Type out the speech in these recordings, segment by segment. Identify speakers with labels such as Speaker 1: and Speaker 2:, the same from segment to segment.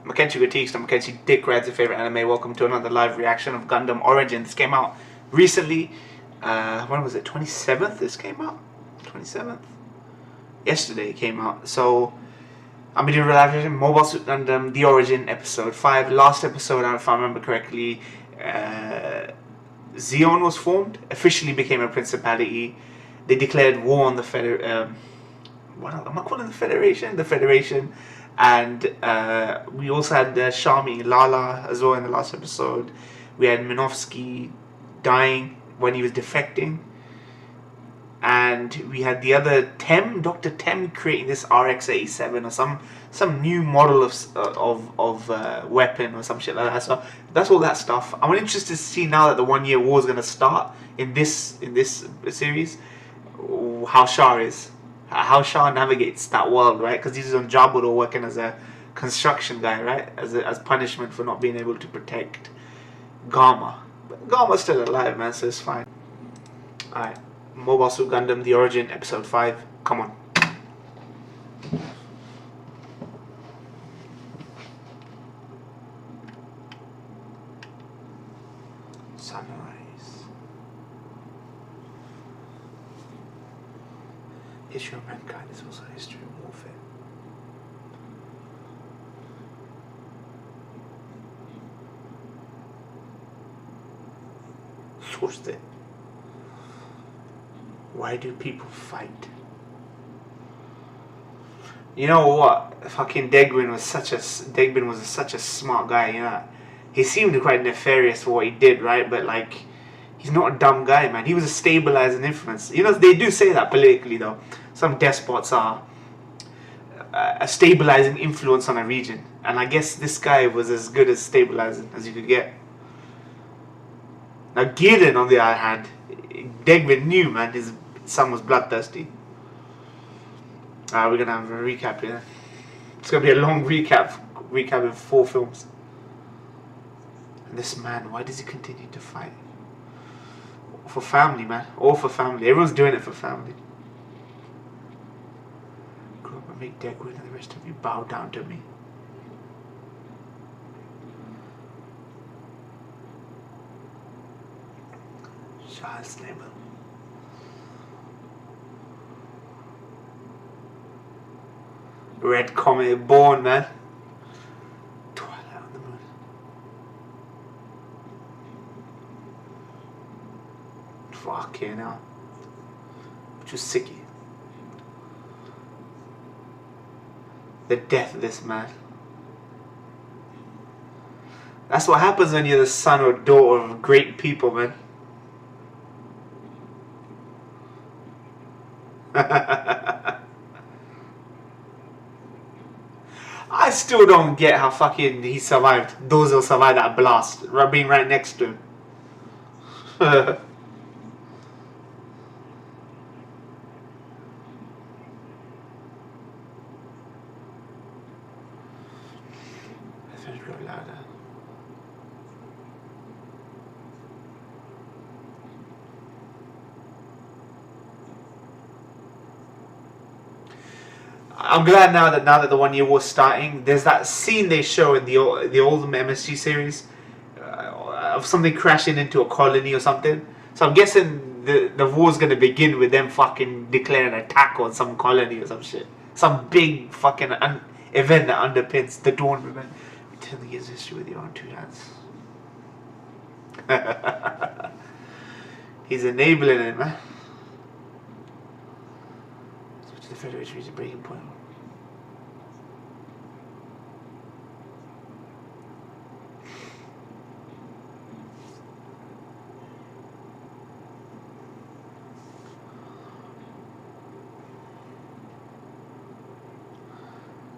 Speaker 1: Mackenzie Critiques, the Mackenzie Dick Rides Your Favorite Anime. Welcome to another live reaction of Gundam Origin. This came out recently. When was it? 27th? This came out? 27th? Yesterday it came out. So, I'm doing a live reaction. Mobile Suit Gundam The Origin, Episode 5. Last episode, if I remember correctly, Zeon was formed. Officially became a principality. They declared war on the what am I calling the Federation? The Federation. And we also had Shami Lala as well in the last episode. We had Minovsky dying when he was defecting. And we had the other Tem, Dr. Tem, creating this RX-87 or some new model of weapon or some shit like that. So that's all that stuff. I'm interested to see now that the 1 year war is gonna start in this series. How Char is. How Char navigates that world, right? Because he's on Jaburo working as a construction guy, right? As punishment for not being able to protect Gamma. But Gamma's still alive, man, so it's fine. Alright. Mobile Suit Gundam The Origin, Episode 5. Come on. Sunrise. History of mankind is also history of warfare. Source it. Why do people fight? You know what? Fucking Degbin was such a smart guy, you know. He seemed quite nefarious for what he did, right? But like, he's not a dumb guy, man. He was a stabilizing influence. You know, they do say that politically, though. Some despots are a stabilizing influence on a region. And I guess this guy was as good as stabilizing as you could get. Now, Gideon, on the other hand, Degbin knew, man, his son was bloodthirsty. We're going to have a recap here. It's going to be a long recap in 4 films. And this man, why does he continue to fight? For family, man. All for family. Everyone's doing it for family. Grow up and make Degbin and the rest of you bow down to me. Charles Neighbor. Red Comet born, man. Twilight on the moon. Fucking hell. Which was sicky. The death of this man. That's what happens when you're the son or daughter of great people, man. I still don't get how fucking he survived. Dozo survived that blast, being right next to him. Louder. I'm glad now that the 1 year war's starting. There's that scene they show in the old MSG series of something crashing into a colony or something. So I'm guessing the war's gonna begin with them fucking declaring an attack on some colony or some shit. Some big fucking event that underpins the Dawn Movement. Return the years of history with your own 2 hands. He's enabling it, man. The Federation reached a breaking point.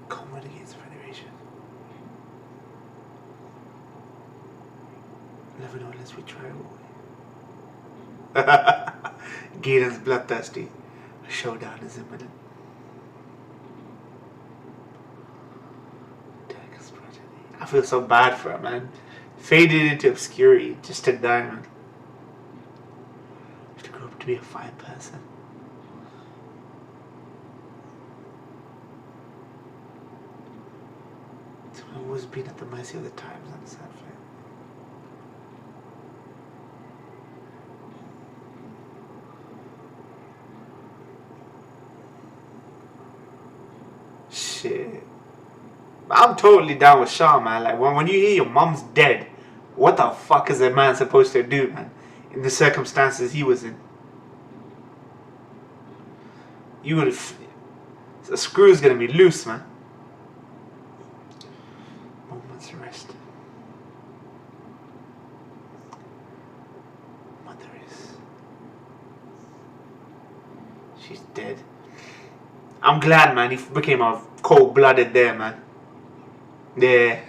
Speaker 1: Combat against the Federation. Never know unless we try, will we? Gideon's bloodthirsty. A showdown is imminent. I feel so bad for him, man. Faded into obscurity just to die, man. To grow up to be a fine person. I've always been at the mercy of the times and the sad fact. Shit. I'm totally down with Shaw, man. Like, when you hear your mom's dead, what the fuck is a man supposed to do, man? In the circumstances he was in. You would have... The screw's gonna be loose, man. Moment's rest. Mother is... She's dead. I'm glad, man. He became a cold-blooded there, man. Yeah.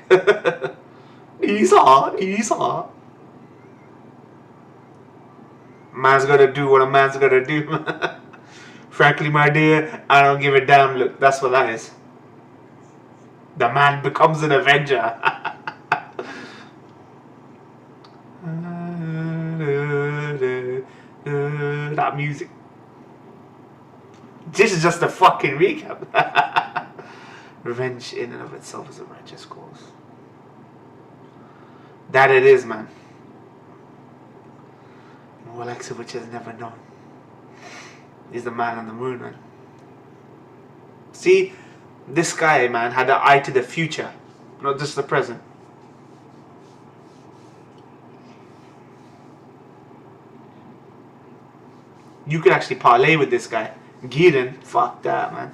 Speaker 1: Esau. Man's gotta do what a man's gotta do. Frankly, my dear, I don't give a damn. Look, that's what that is. The man becomes an Avenger. That music. This is just a fucking recap. Revenge in and of itself is a righteous cause. That it is, man. More likes of which has never known. He's the man on the moon, man. See, this guy, man, had an eye to the future, not just the present. You could actually parlay with this guy. Gideon, fuck that, man.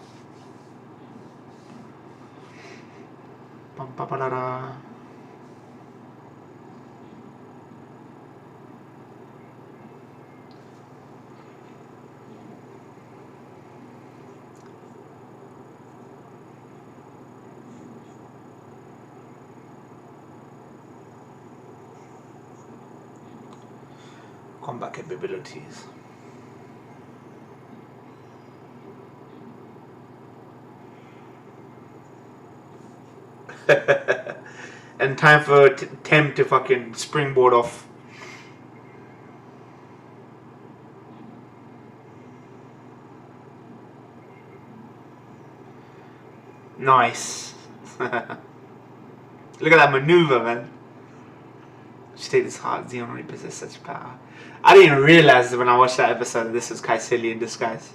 Speaker 1: Combat capabilities. And time for Tem to fucking springboard off. Nice. Look at that maneuver, man. She take this heart. Zeon only possesses such power. I didn't even realize when I watched that episode that this was Kaisili in disguise.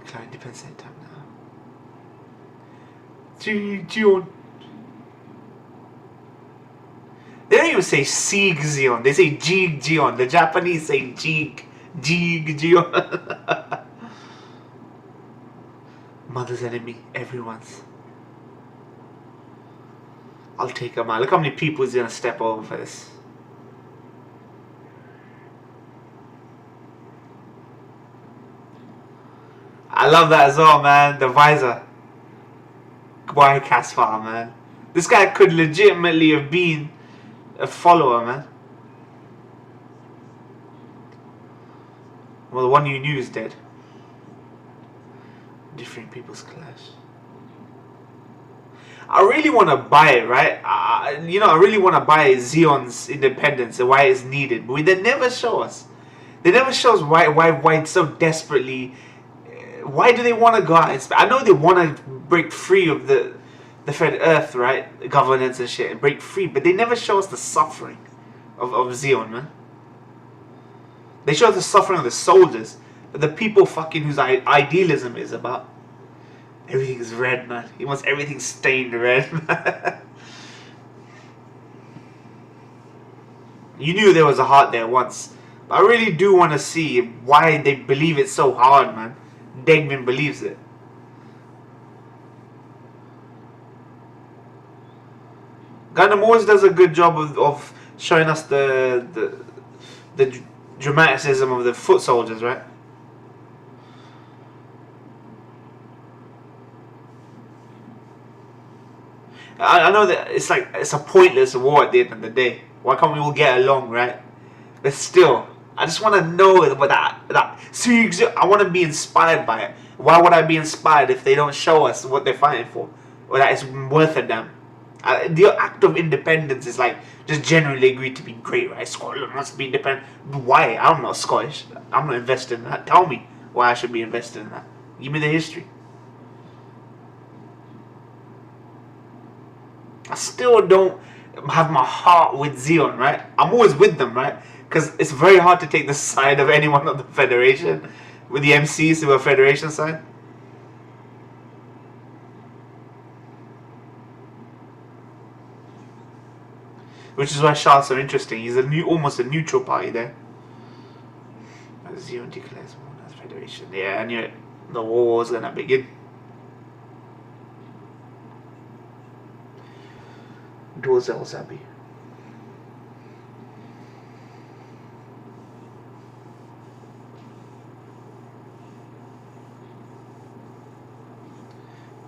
Speaker 1: Cloud depends on time now. Zeon. They don't even say Sieg Zeon. They say Jig Zeon. The Japanese say Jig Zeon. Mother's enemy. Everyone's. I'll take him out. Look how many people is gonna step over for this. I love that as well, man. The visor. Why Caspar, man? This guy could legitimately have been a follower, man. Well, the one you knew is dead. Different people's clash. I really want to buy it, right? I really want to buy Zeon's independence and why it's needed, but they never show us. They never show us why it's so desperately. Why do they want to go out? I know they want to break free of the Fed Earth, right? Governance and shit, and break free, but they never show us the suffering of Zeon, man. They show us the suffering of the soldiers, but the people fucking whose idealism is about. Everything is red, man. He wants everything stained red, man. You knew there was a heart there once. But I really do want to see why they believe it so hard, man. Degman believes it. Gundam always does a good job of showing us the dramaticism of the foot soldiers, right? I know that it's a pointless war at the end of the day. Why can't we all get along, right? But still, I just want to know what that. See, I want to be inspired by it. Why would I be inspired if they don't show us what they're fighting for, or that it's worth a damn? The act of independence is like just generally agreed to be great, right? Scotland must be independent. Why? I'm not Scottish. I'm not invested in that. Tell me why I should be invested in that. Give me the history. I still don't have my heart with Xeon, right? I'm always with them, right? Because it's very hard to take the side of anyone on the Federation with the MCs who are Federation side. Which is why Char's so interesting. He's almost a neutral party there. Xeon declares war on the Federation. Yeah, I knew it. The war was gonna begin. Dozel Zabi.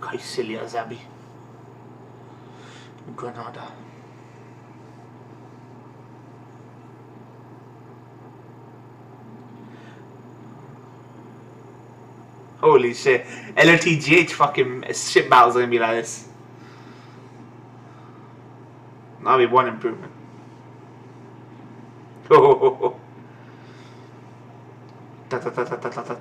Speaker 1: Kaisilia Zabi. Granada. Holy shit. LOTGH fucking shit battles gonna be like this. That'll be one improvement. Oh. Ta ta ta ta ta ta ta.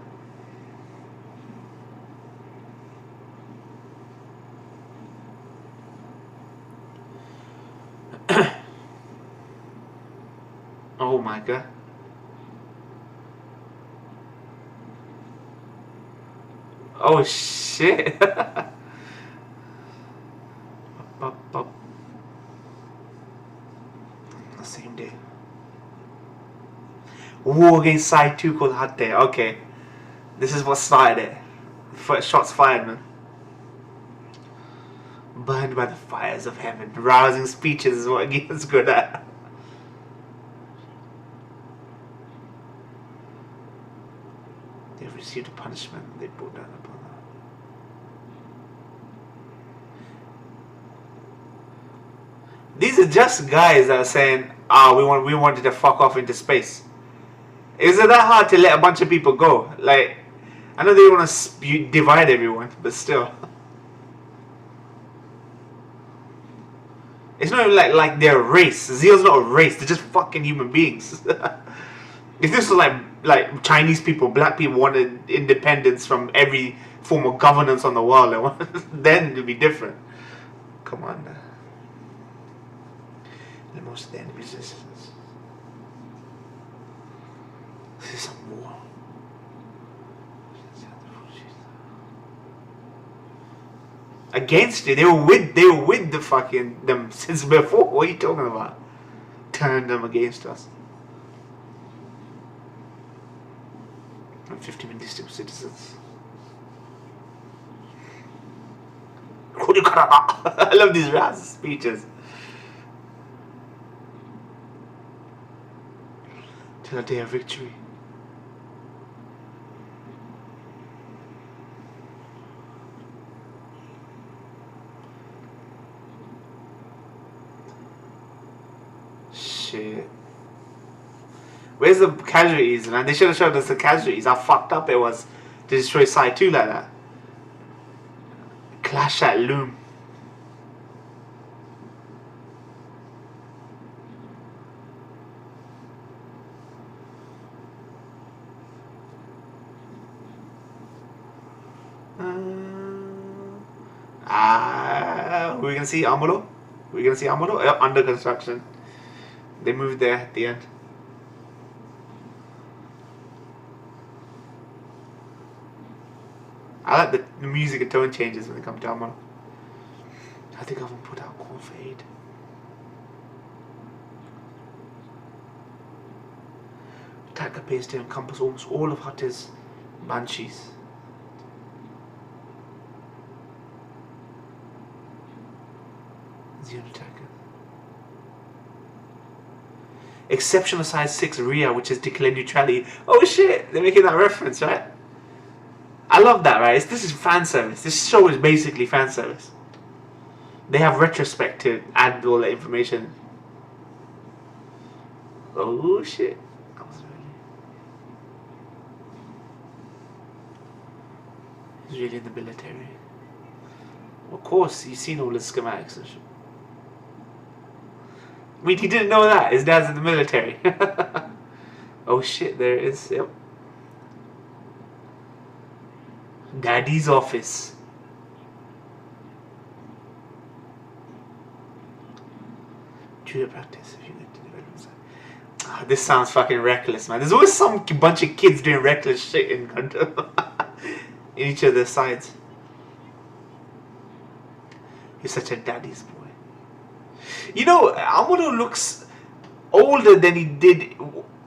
Speaker 1: Oh my god. Oh shit. The same day. War against side 2 called Hatte. Okay. This is what started it. First shots fired, man. Burned by the fires of heaven. Rousing speeches is what Gideon's good at. They've received a punishment they brought down upon them. These are just guys that are saying, we wanted to fuck off into space. Is it that hard to let a bunch of people go? Like, I know they want to divide everyone, but still. It's not even like they're a race. Zeal's not a race. They're just fucking human beings. If this was like Chinese people, black people wanted independence from every form of governance on the world, then it'd be different. Come on. Most of the enemy's resistance. This is some war. Against it, they were with the fucking them since before. What are you talking about? Turn them against us. 50 million distant citizens. I love these Raz speeches. Till a day of victory. Shit. Where's the casualties, man? They should have showed us the casualties. How fucked up it was to destroy Side 2 like that. Clash at Loom. We're gonna see Amuro. We're gonna see Amuro under construction. They moved there at the end. I like the music and tone changes when they come to Amuro. I think I will put out call for aid. Attack appears to encompass almost all of Hatte's banshees. Xeon attacker. Exceptional size 6 Rhea, which is declared neutrality. Oh shit, they're making that reference, right? I love that, right? This is fan service. This show is basically fan service. They have retrospect to add all the information. Oh shit. That was He's really in the military. Of course, you've seen all the schematics and shit. I mean, he didn't know that. His dad's in the military. Oh shit, there it is. Yep. Daddy's office. Computer practice. If you get to development side. This sounds fucking reckless, man. There's always some bunch of kids doing reckless shit in Gundam. In each of their sides. He's such a daddy's boy. You know, Amuro looks older than he did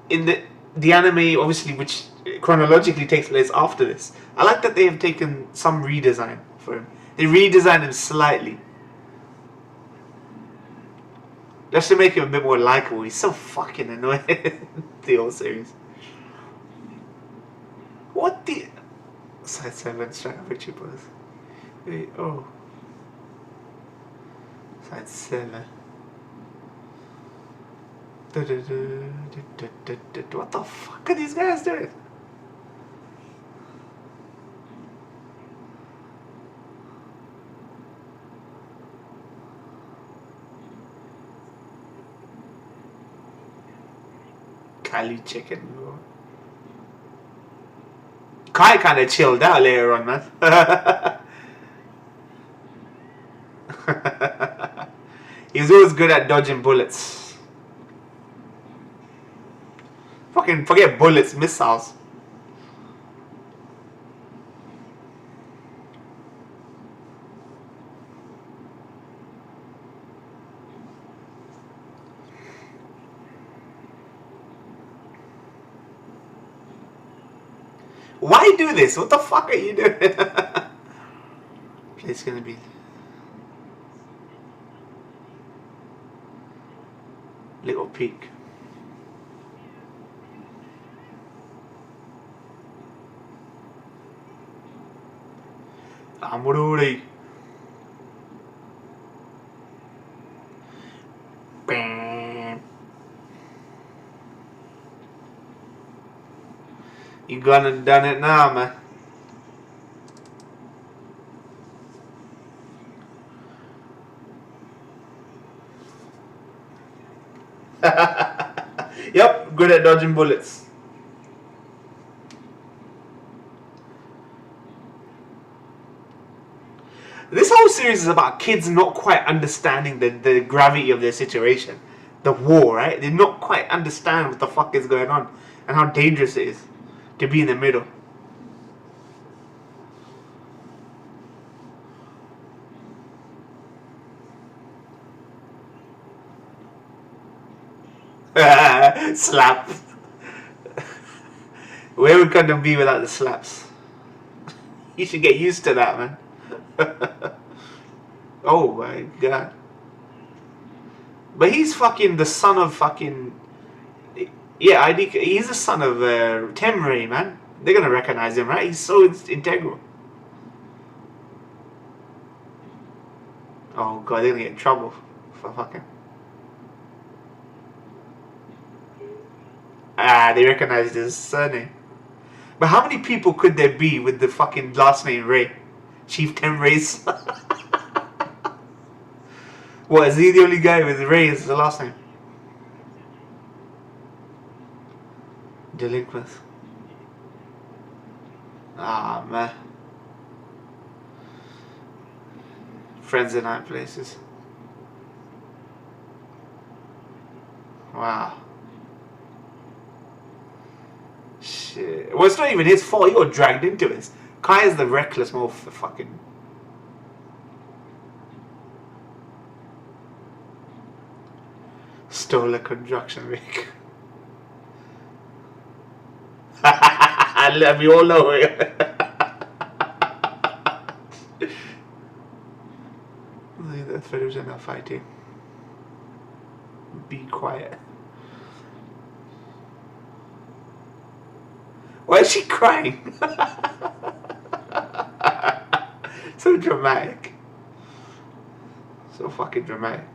Speaker 1: in the anime, obviously, which chronologically takes place after this. I like that they have taken some redesign for him. They redesigned him slightly. Just to make him a bit more likable. He's so fucking annoying. The whole series. What the... Side 7, strike up Richie Bros. Wait, oh. Side 7. What the fuck are these guys doing? Kali chicken. Kai kind of chilled out later on, man. He was always good at dodging bullets. Fucking forget bullets, missiles. Why do this? What the fuck are you doing? It's gonna be little peak. Amururi. Bam. You gonna done it now, man. Yep, good at dodging bullets. This whole series is about kids not quite understanding the gravity of their situation. The war, right? They not quite understand what the fuck is going on and how dangerous it is to be in the middle. Slap. Where would Gundam be without the slaps? You should get used to that, man. Oh my god. But he's fucking the son of fucking... Yeah, he's the son of Temrei, man. They're gonna recognize him, right? He's so integral. Oh god, they're gonna get in trouble for fucking... Ah, they recognized his surname. But how many people could there be with the fucking last name Ray? Chief Temrei's. What, is he the only guy with Ray as the last name? Delinquents. Ah, man. Friends in high places. Wow. Shit. Well, it's not even his fault. He got dragged into it. Kai is the reckless motherfucking... Stole a construction rig. We all know it. The Federation are fighting. Be quiet. Why is she crying? So dramatic. So fucking dramatic.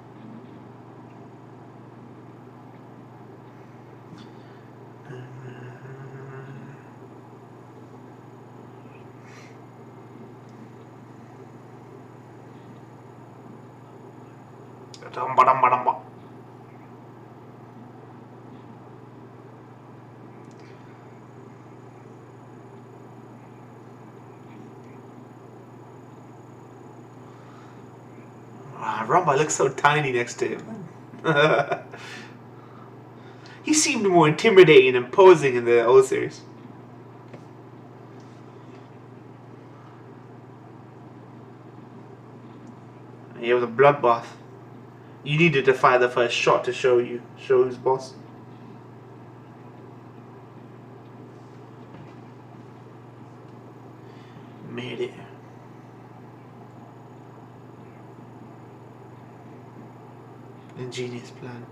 Speaker 1: Rumba looks so tiny next to him. He seemed more intimidating and imposing in the old series. It was a bloodbath. You needed to fire the first shot to show who's boss. Made it. Ingenious plan.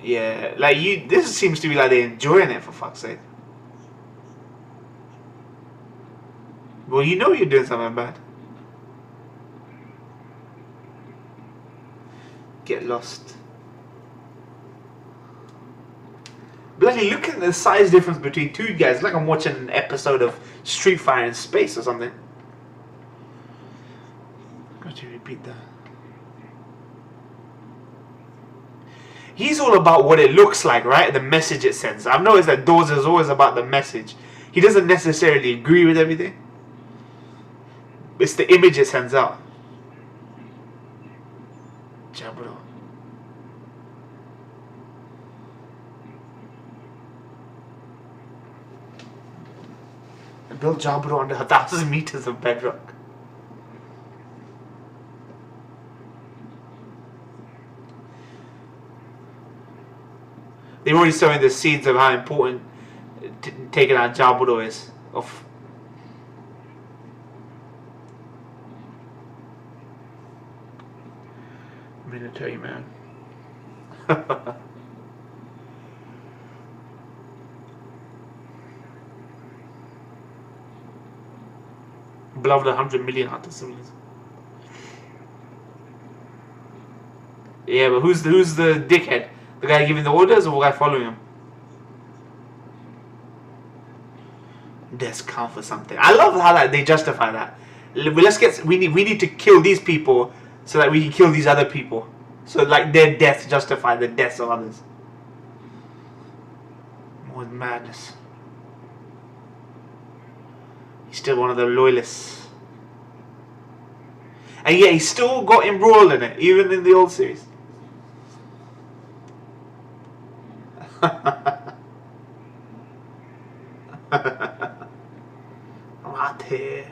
Speaker 1: Yeah, like this seems to be like they're enjoying it, for fuck's sake. Well, you know you're doing something bad. Get lost. Bloody look at the size difference between two guys. It's like I'm watching an episode of Street Fighter in space or something. Got to repeat that. He's all about what it looks like, right? The message it sends. I've noticed that Doza is always about the message. He doesn't necessarily agree with everything. It's the image it sends out. Jabro. Build Jabro under 1,000 meters of bedrock. They're already showing the seeds of how important taking out Jaburo is. Of military man. Beloved 100 million hunter civilians. Yeah, but who's the dickhead? The guy giving the orders or the guy following him? Deaths count for something. I love how they justify that. We need to kill these people so that we can kill these other people. So like their deaths justify the deaths of others. More madness. He's still one of the loyalists. And yeah, he still got embroiled in it, even in the old series. Monte.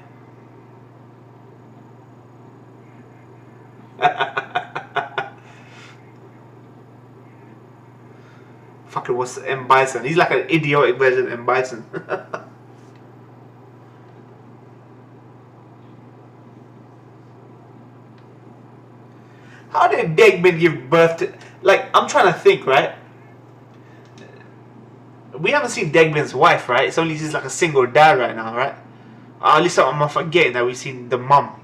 Speaker 1: Fucker was M. Bison. He's like an idiotic version of M. Bison. How did Degman give birth to... Like, I'm trying to think, right? We haven't seen Degman's wife, right? It's only just like a single dad right now, right? At least I'm forgetting that we've seen the mum.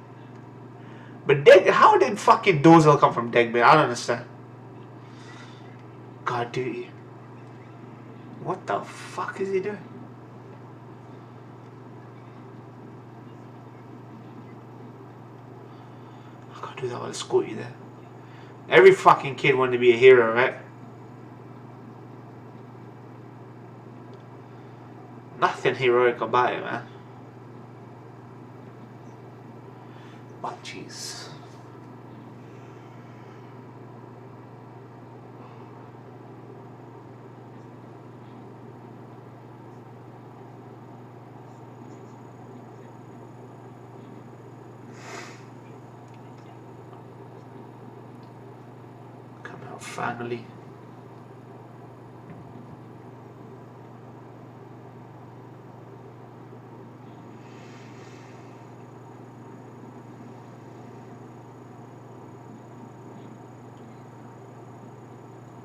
Speaker 1: But how did fucking Dozel come from Degman? I don't understand. God duty. What the fuck is he doing? I can't do that, I'll escort you there. Every fucking kid wanted to be a hero, right? Nothing heroic about it, man. But jeez. Come out, family.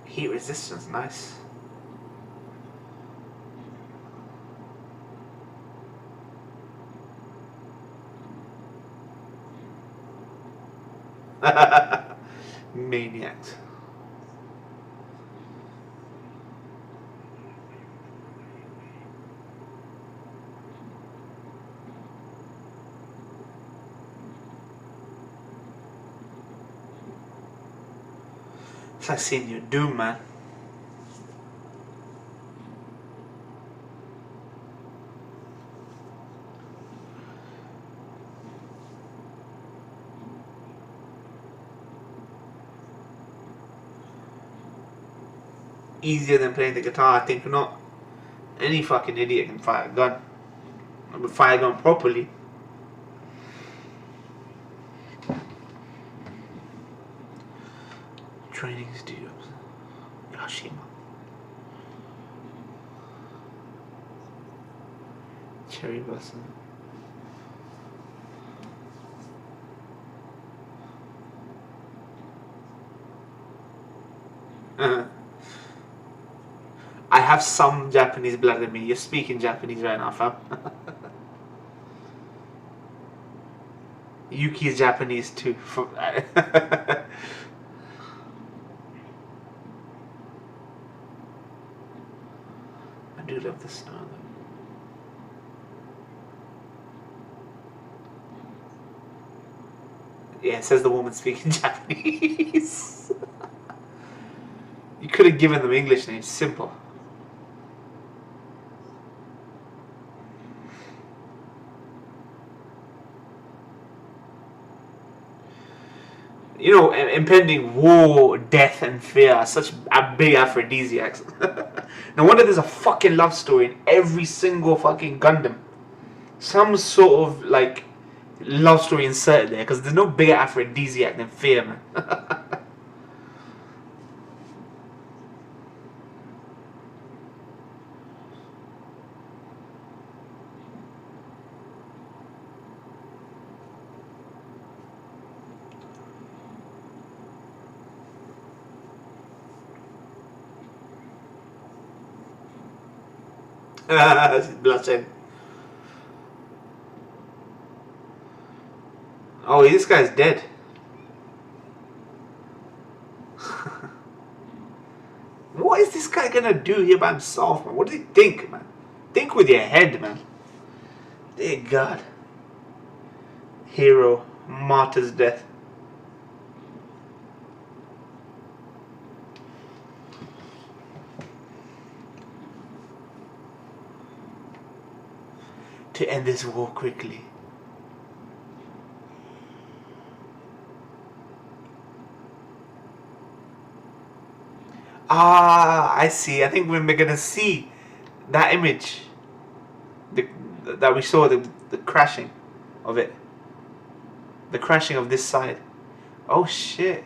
Speaker 1: Heat resistance, nice. Maniac. It's like seeing your doom, man. easier than playing the guitar? I think not. Any fucking idiot can fire a gun. But fire a gun properly. Training studios. Yashima. Cherry Blossom. I have some Japanese blood in me. You're speaking Japanese right now, fam. Yuki is Japanese too. I do love the snow though. Yeah, it says the woman speaking Japanese. You could have given them English names. Simple. You know, impending war, death, and fear are such big aphrodisiacs. No wonder there's a fucking love story in every single fucking Gundam. Some sort of, like, love story inserted there, because there's no bigger aphrodisiac than fear, man. Blushing. Oh, this guy's dead. What is this guy gonna do here by himself, man? What does he think, man? Think with your head, man. Dear God. Hero, martyr's death. To end this war quickly. Ah, I see. I think we're gonna see that image that we saw, the crashing of it. The crashing of this side. Oh shit.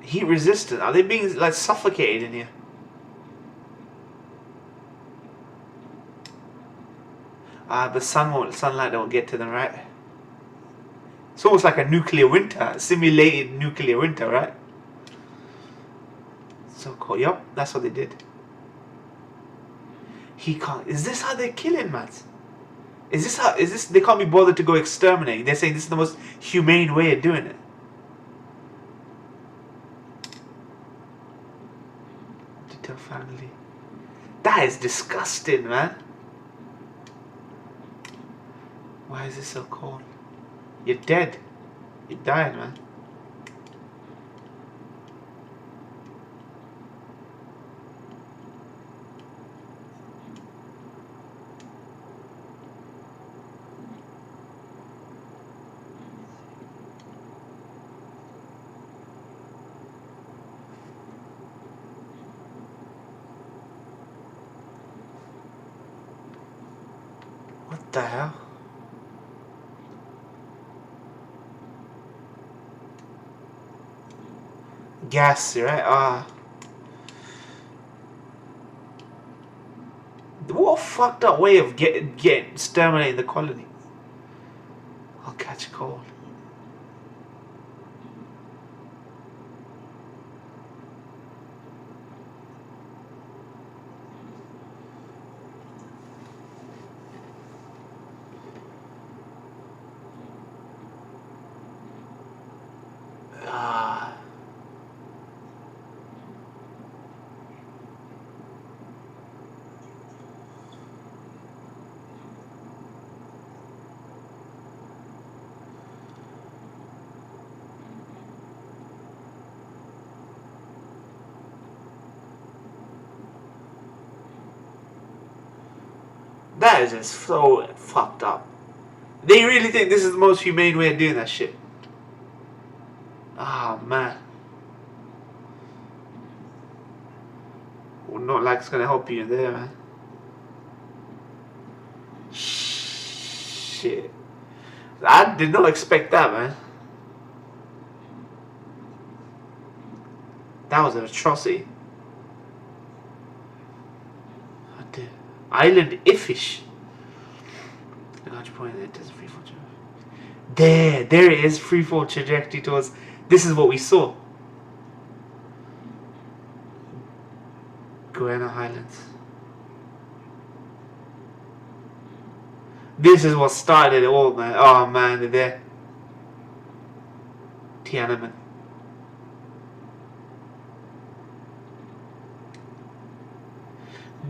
Speaker 1: Heat resistant. Are they being like suffocated in here? The sunlight won't get to them, right? It's almost like a nuclear winter, simulated nuclear winter, right? So cool. Yup, that's what they did. He can't. Is this how they're killing, man? Is this? They can't be bothered to go exterminate. They're saying this is the most humane way of doing it. To tell family. That is disgusting, man. Why is this so cold? You're dead. You're dying, man. What the hell? Gas, right? What a fucked up way of getting exterminating the colony. I'll catch a cold. That is just so fucked up. They really think this is the most humane way of doing that shit. Ah, man. not like it's gonna help you in there, man. Shit. I did not expect that, man. That was an atrocity. Island Ifish. Point it does free fall trajectory. There it is. Free fall trajectory towards. This is what we saw. Guiana Highlands. This is what started it all, man. Oh man, they're there. Tiananmen.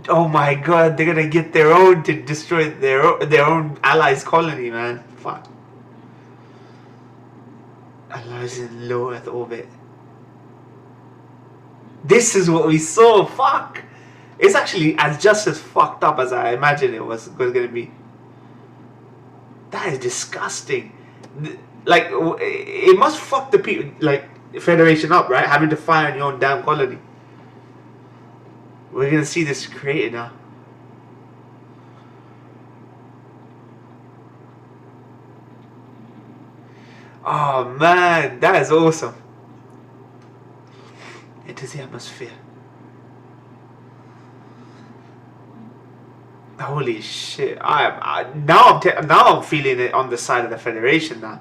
Speaker 1: Oh my god, they're gonna get their own to destroy their own allies' colony, man. Fuck. Allies in low Earth orbit. This is what we saw. Fuck. It's actually just as fucked up as I imagined it was gonna be. That is disgusting. Like, it must fuck the people, like, Federation up, right? Having to fire on your own damn colony. We're gonna see this created now. Oh man, that is awesome. It is the atmosphere. Holy shit! Now I'm feeling it on the side of the Federation now.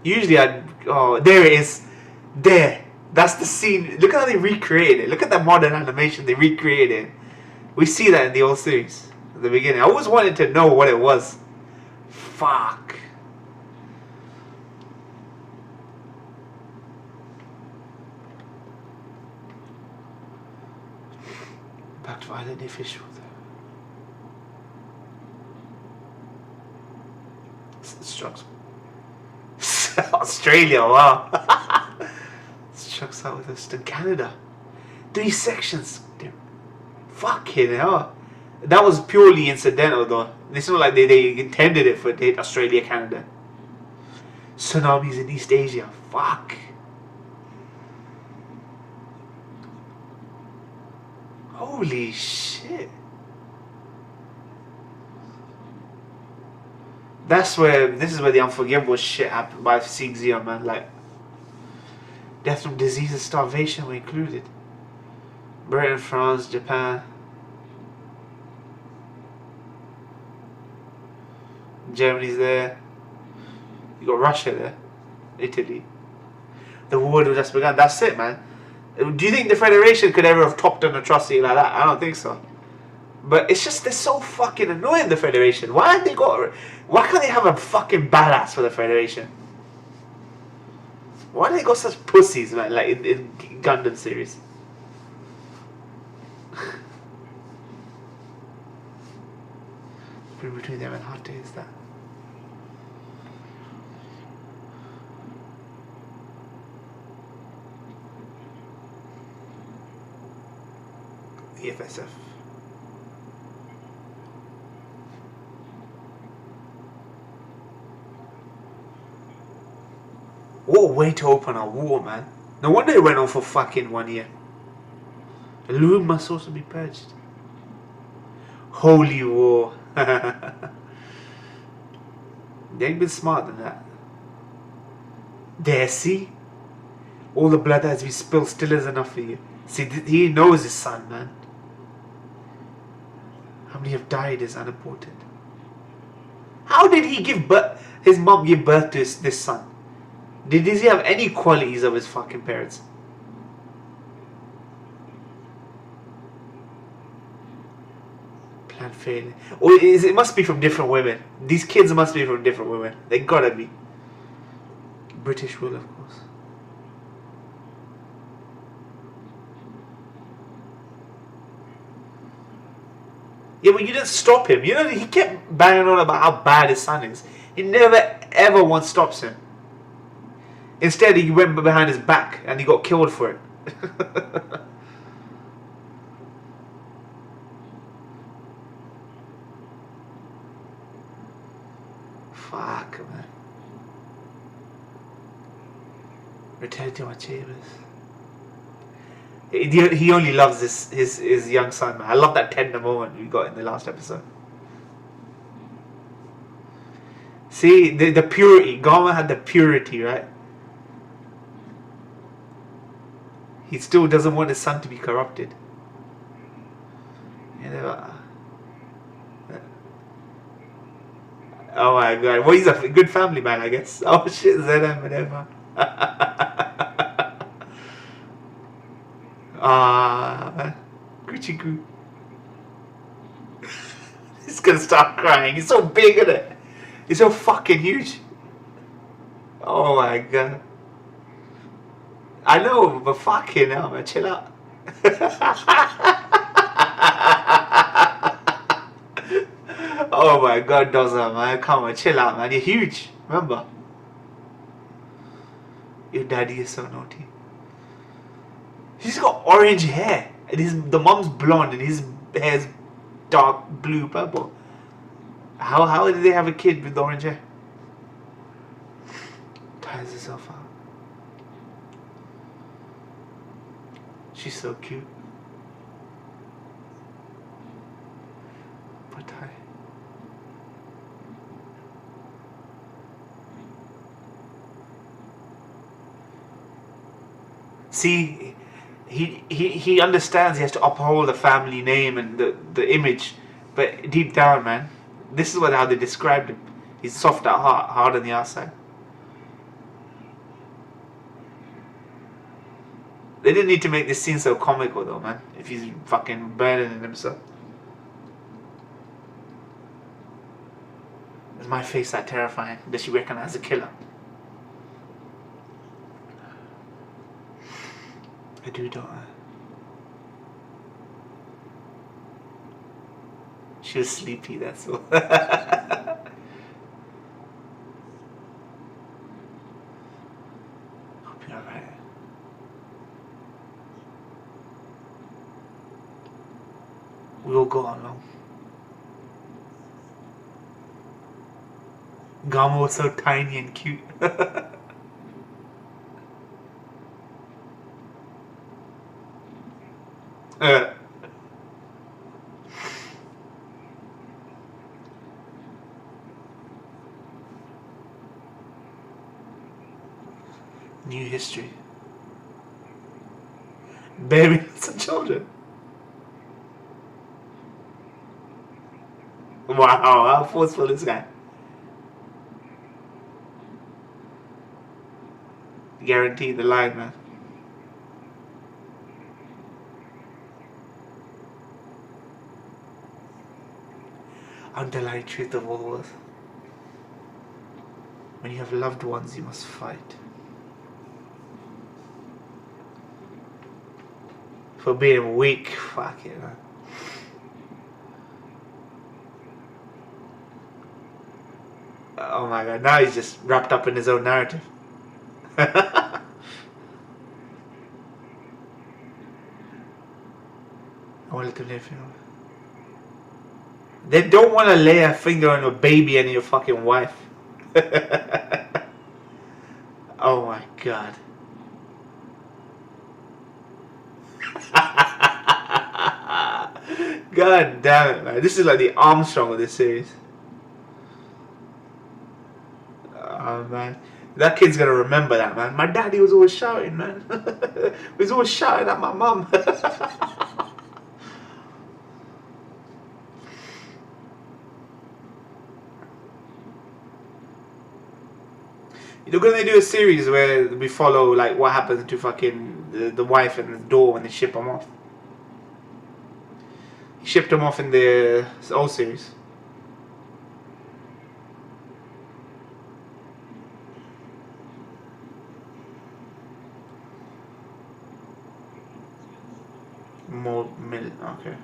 Speaker 1: Usually there it is. There. That's the scene. Look how they recreated it. Look at that modern animation they recreated. We see that in the old series at the beginning. I always wanted to know what it was. Fuck. Back to Island Official. Strucks. Australia, wow. Strucks out with us to Canada. 3 sections. Fucking hell. That was purely incidental though. It's not like they intended it for Australia, Canada. Tsunamis in East Asia. Fuck. Holy shit. This is where the unforgivable shit happened by seeing Zio, man. Like, death from disease and starvation were included. Britain, France, Japan. Germany's there. You got Russia there. Italy. The war had just begun. That's it, man. Do you think the Federation could ever have topped an atrocity like that? I don't think so. But it's just, they're so fucking annoying, the Federation. Why can't they have a fucking badass for the Federation? Why do they got such pussies, man, like in Gundam series? Between them and Hate is that. The FSF. What a way to open a war, man. No wonder it went on for fucking 1 year. The loom must also be purged. Holy war. They ain't been smart than that. There, see? All the blood that has been spilled still is enough for you. See, he knows his son, man. How many have died is unimportant. How did he give birth? His mom give birth to this son? Does he have any qualities of his fucking parents? Plan failure. Or it must be from different women. These kids must be from different women. They gotta be. British rule, of course. Yeah, but you didn't stop him. You know, he kept banging on about how bad his son is. He never ever once stops him. Instead, he went behind his back and he got killed for it. Fuck, man. Return to my chambers. He only loves his young son, man. I love that tender moment we got in the last episode. See, the purity. Gama had the purity, right? He still doesn't want his son to be corrupted. You know. Oh my god. Well, he's a good family man, I guess. Oh shit, Zedam, whatever. Man. Kuchiku. He's gonna start crying. He's so big, isn't it? He's so fucking huge. Oh my god. I know, but fucking hell, man. Chill out. Oh my god, Doza, man. Come on, chill out, man. You're huge. Remember? Your daddy is so naughty. He's got orange hair. And the mom's blonde and his hair's dark blue purple. How did they have a kid with orange hair? Tires herself out. She's so cute. But see, he understands he has to uphold the family name and the image, but deep down, man, this is how they described him. He's soft at heart, hard on the outside. They didn't need to make this scene so comical though, man. If he's fucking burning himself. Is my face that terrifying? Does she recognize the killer? I do, don't I? She was sleepy, that's all. Hope you're alright. We'll go on long. Gama was so tiny and cute. New history. Baby, some children. Wow, how forceful this guy. Guarantee the line, man. Underlying truth of all was, when you have loved ones, you must fight. For being weak, fuck it, man. Oh my god, now he's just wrapped up in his own narrative. I want to live, you know. They don't want to lay a finger on your baby and your fucking wife. Oh my god. God damn it, man. This is like the Armstrong of this series. Oh man. That kid's gonna remember that, man. My daddy was always shouting, man. He was always shouting at my mum. You're gonna do a series where we follow like what happens to fucking the wife and the door when they ship them off. He shipped them off in the old series. More middle, okay.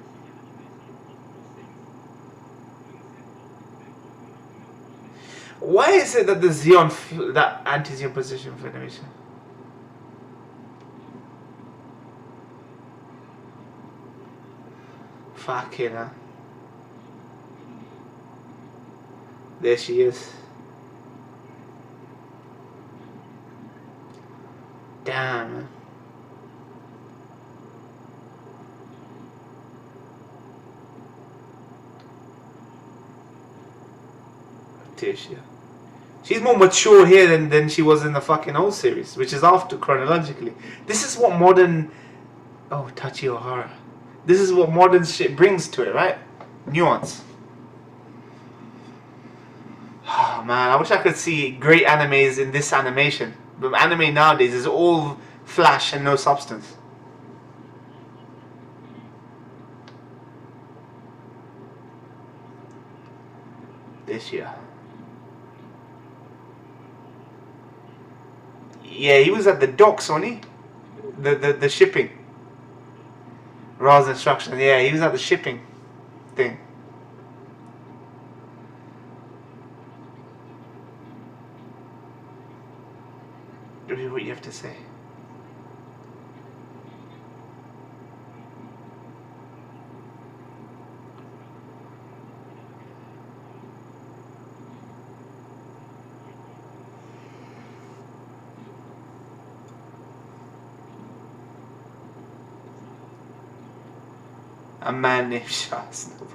Speaker 1: Why is it that the Xeon, that anti-Xeon position for animation? Fucking hell. There she is. Damn. British, yeah. She's more mature here than she was in the fucking old series, which is after chronologically. This is what modern... Oh, Tachi Ohara. This is what modern shit brings to it, right? Nuance. Oh man, I wish I could see great animes in this animation. But anime nowadays is all flash and no substance. This year. Yeah, he was at the docks, wasn't he? The shipping. Ra's instructions. Yeah, he was at the shipping thing. What you have to say. A man named Shah Snowball.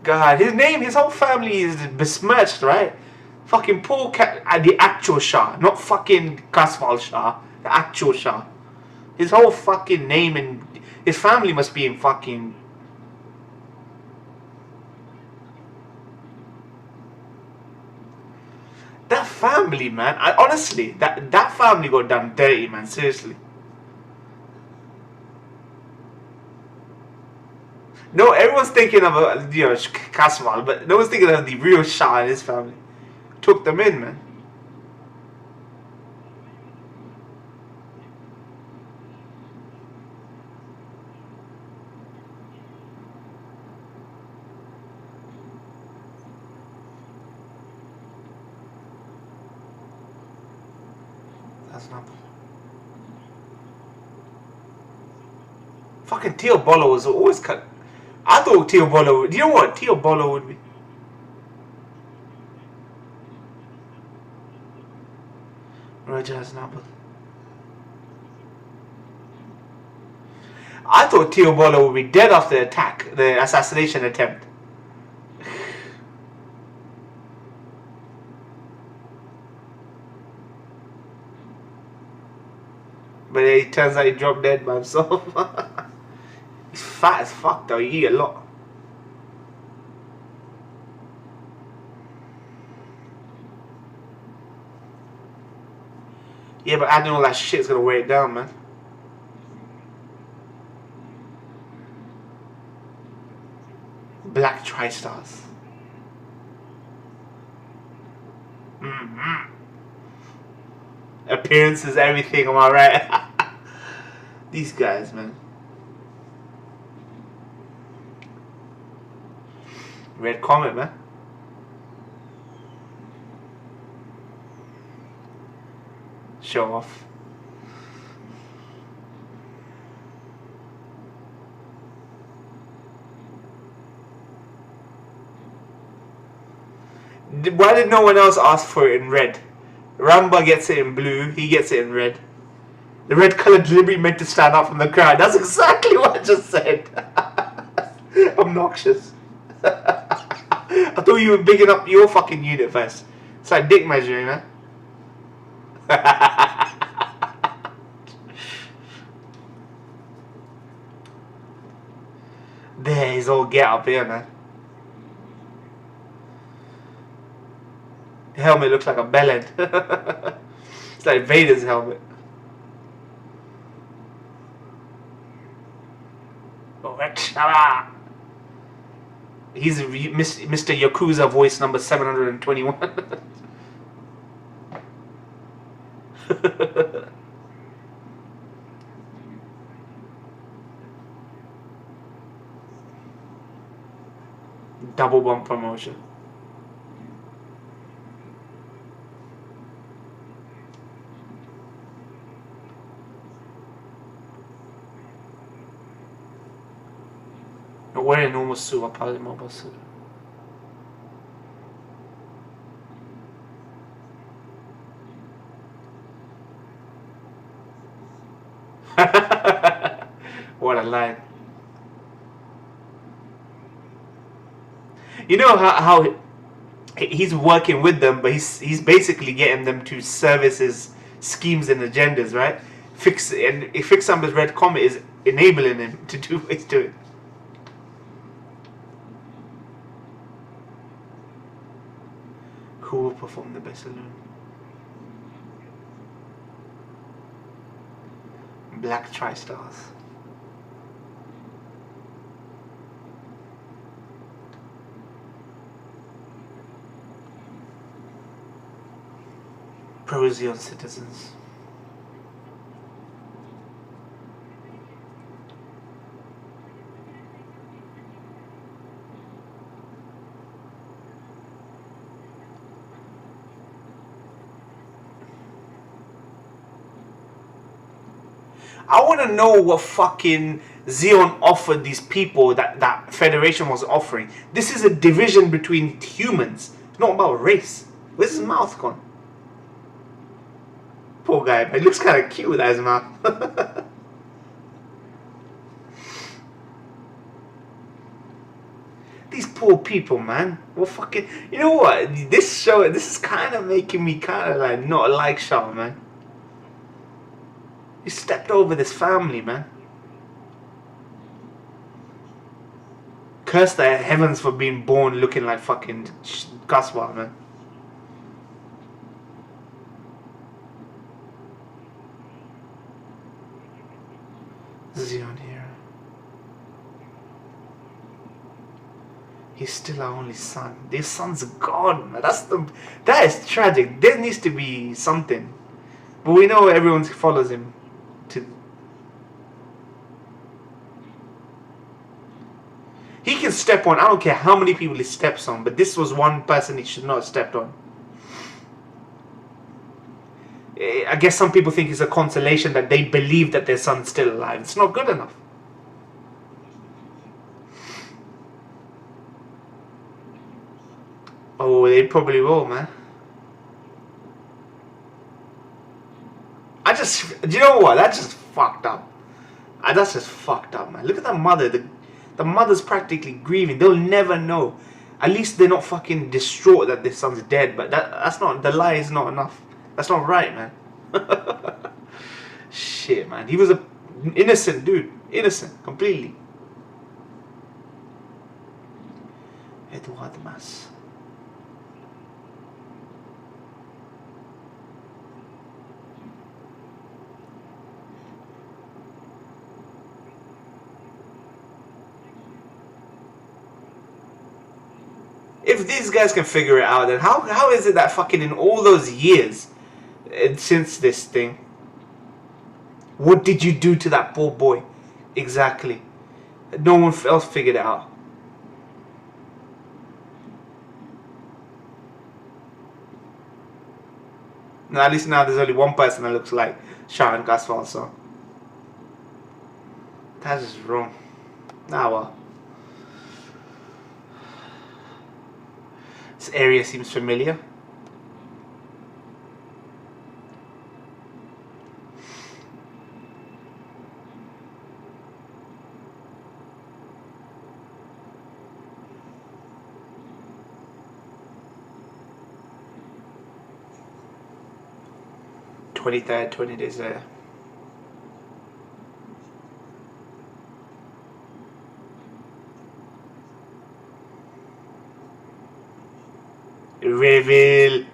Speaker 1: God, his whole family is besmirched, right? Fucking poor cat, the actual Shah, not fucking Kasval Shah, the actual Shah. His whole fucking name and his family must be in fucking... That family, man. Honestly, that family got done dirty, man. Seriously. No, everyone's thinking of Kasval, but no one's thinking of the real Shah and his family. Took them in, man. That's not... Fucking Tio Bolo was always cut. I thought Tio Bolo... You know what Tio Bolo would be? Raja's Nabal. I thought Tio Bolo would be dead after the attack, the assassination attempt. But it turns out he dropped dead by himself. He's fat as fuck though, he eat a lot. Yeah, but adding all that shit's gonna weigh it down, man. Black Tri-Stars. Appearance is everything, am I right? These guys, man. Red Comet, man. Show off. Why did no one else ask for it in red? Ramba gets it in blue, he gets it in red. The red color deliberately meant to stand out from the crowd. That's exactly what I just said. Obnoxious. I thought you were bigging up your fucking unit first. It's like dick measuring, man. There, he's all get up here, man. The helmet looks like a bellend. It's like Vader's helmet. He's Mr. Yakuza voice number 721. Double bump promotion. You're wearing a normal suit or pilot mobile suit. What a line. You know how he's working with them, but he's basically getting them to service his schemes and agendas, right? Fix Summer's Red Comet is enabling him to do what he's doing. Who will perform the best alone? Black Tri-Stars. Procyon citizens. I want to know what fucking Xeon offered these people that Federation was offering. This is a division between humans. It's not about race. Where's his mouth gone? Poor guy, but he looks kind of cute with his mouth. These poor people, man. Well, fucking... You know what? This is kind of making me kind of like not like Shaw, man. You stepped over this family, man. Curse the heavens for being born looking like fucking Guswa, man. Xeon here. He's still our only son. Their son's gone, man. That is tragic. There needs to be something. But we know everyone follows him. He can step on. I don't care how many people he steps on, but this was one person he should not have stepped on. I guess some people think it's a consolation that they believe that their son's still alive. It's not good enough. Oh, they probably will, man. Do you know what? That's just fucked up. That's just fucked up, man. Look at that mother. The mother's practically grieving. They'll never know. At least they're not fucking distraught that their son's dead. But that's not, the lie is not enough. That's not right, man. Shit, man. He was a innocent dude. Innocent, completely. Edouard Mas. If these guys can figure it out, then how is it that fucking in all those years since this thing, what did you do to that poor boy? Exactly. No one else figured it out. Now, at least now there's only one person that looks like Shah and Gasfal, so that is wrong. Now well. This area seems familiar. "23rd, 20 days later." Reveal.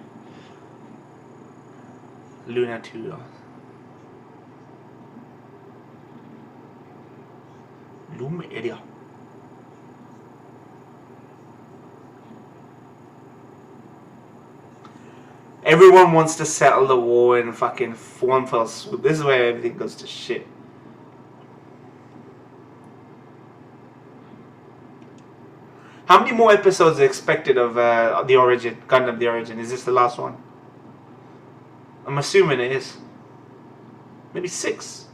Speaker 1: Luna 2. Loom area. Everyone wants to settle the war in fucking one fell swoop. This is where everything goes to shit. How many more episodes are expected of the Origin, Gundam the Origin? Is this the last one? I'm assuming it is. Maybe 6.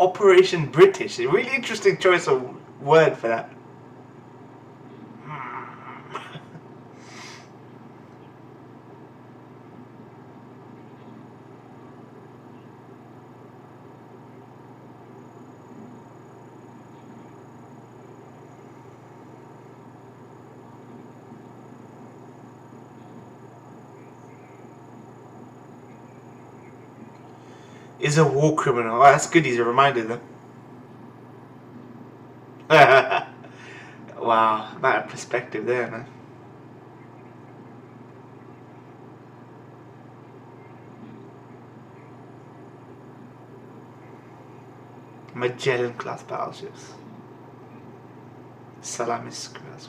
Speaker 1: Operation British. A really interesting choice of word for that. Is a war criminal. Oh, that's good. He's a reminder, though. Wow, that perspective there, man. Magellan class battleships. Salamis class.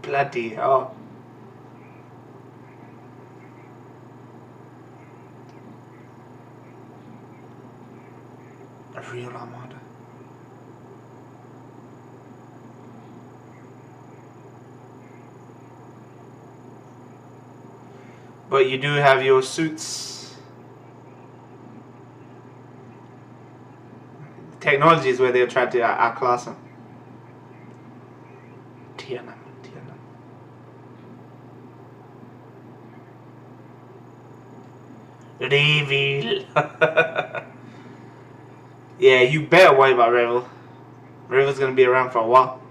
Speaker 1: Bloody hell. A real armada. But you do have your suits. Technology is where they're trying to outclass them. Tiana. Reveal. Yeah, you better worry about Revel. Revel's gonna be around for a while.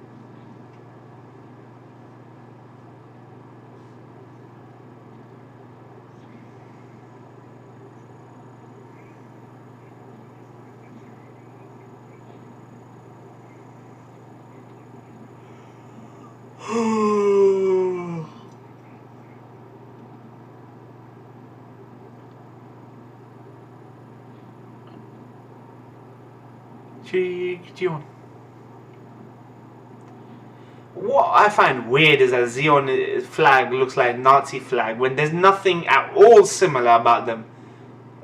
Speaker 1: What I find weird is that Xeon flag looks like Nazi flag when there's nothing at all similar about them.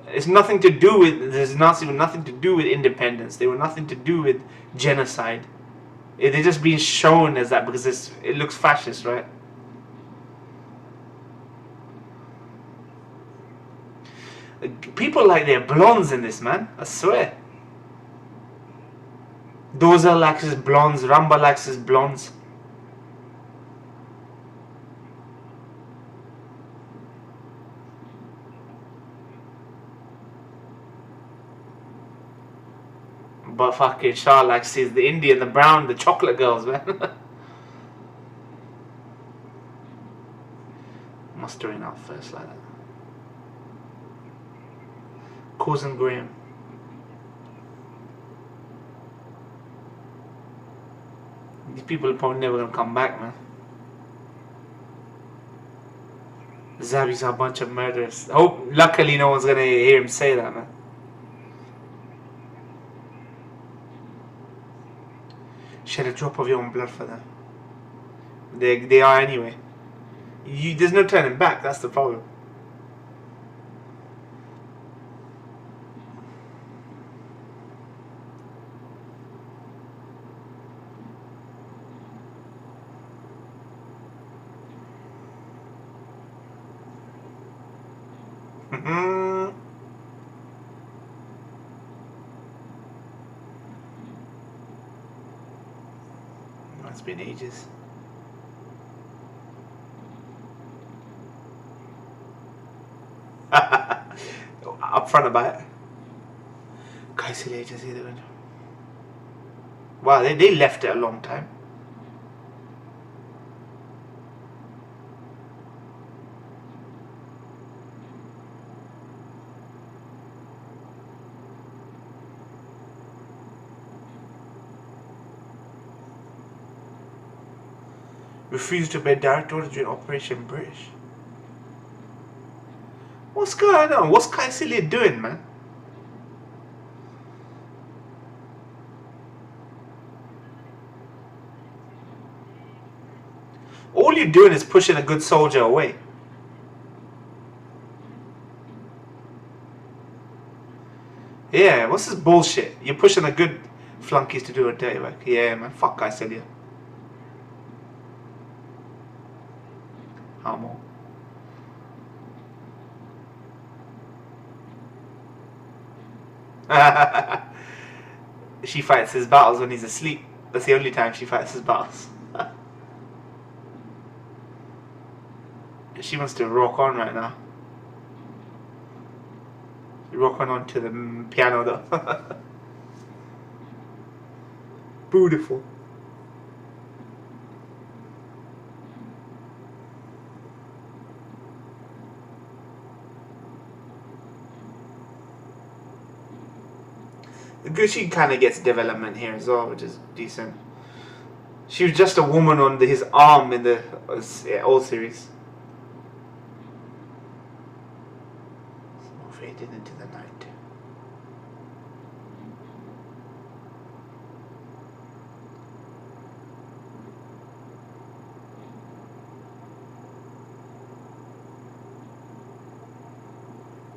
Speaker 1: It's nothing to do with there's Nazi with nothing to do with independence. They were nothing to do with genocide. They're just being shown as that because it looks fascist, right? People like their blondes in this, man. I swear. Dozer likes his blondes. Ramba likes his blondes. But fucking Shah likes the Indian, the brown, the chocolate girls, man. Mustering out first like that. Cousin Graham. These people are probably never gonna come back, man. Zabi's a bunch of murderers. Luckily no one's gonna hear him say that, man. Shed a drop of your own blood for them. They are anyway. There's no turning back, that's the problem. It's been ages. Upfront about it. Kaisel ages either. Wow, they left it a long time. Refused to obey direct orders during Operation British. What's going on? What's Kaisili doing, man? All you're doing is pushing a good soldier away. Yeah, what's this bullshit? You're pushing a good flunkies to do a dirty work. Yeah, man. Fuck Kaisili. How more? She fights his battles when he's asleep. That's the only time she fights his battles. She wants to rock on right now. Rock on to the piano though. Beautiful. She kind of gets development here as well, which is decent. She was just a woman on his arm in the old series. Faded into the night.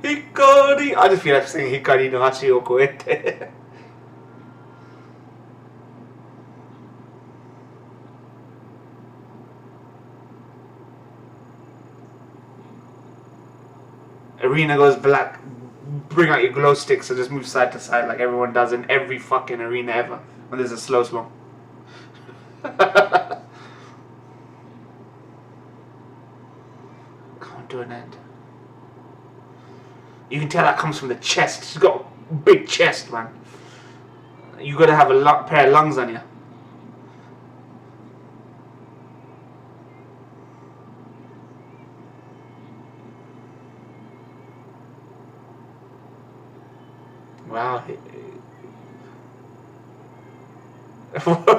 Speaker 1: Hikari! I just feel like saying Hikari no Hashi o Koete. Arena goes black. Bring out your glow sticks and just move side to side like everyone does in every fucking arena ever when there's a slow. Can't do an end. You can tell that comes from the chest. She's got a big chest, man. You gotta have a pair of lungs on you. Wow.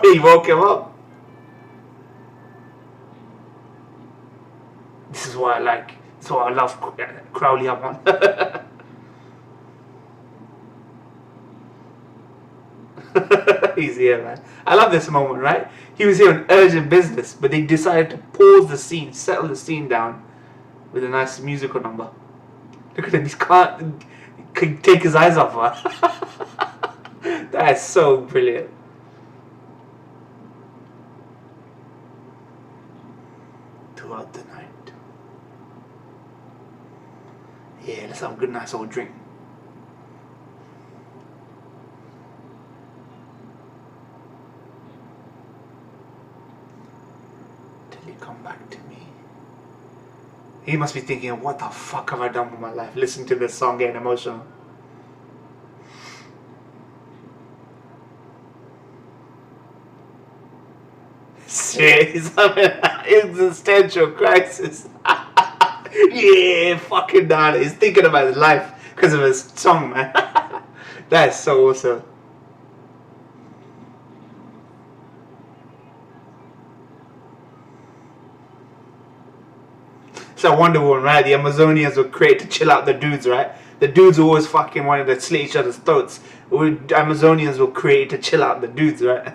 Speaker 1: He woke him up. This is what I like. This is what I love Crowley up on. He's here, man. I love this moment, right? He was here on urgent business, but they decided to pause the scene, settle the scene down with a nice musical number. Look at him, he can't take his eyes off her. That is so brilliant. Throughout the night. Yeah, let's have a good nice old drink. Till you come back to me. He must be thinking, what the fuck have I done with my life? Listen to this song, getting emotional. Shit, he's having an existential crisis. Yeah, fucking down. He's thinking about his life because of his song, man. That is so awesome. So Wonder Woman, right? The Amazonians were created to chill out the dudes, right? The dudes always fucking wanted to slit each other's throats. Amazonians were created to chill out the dudes, right?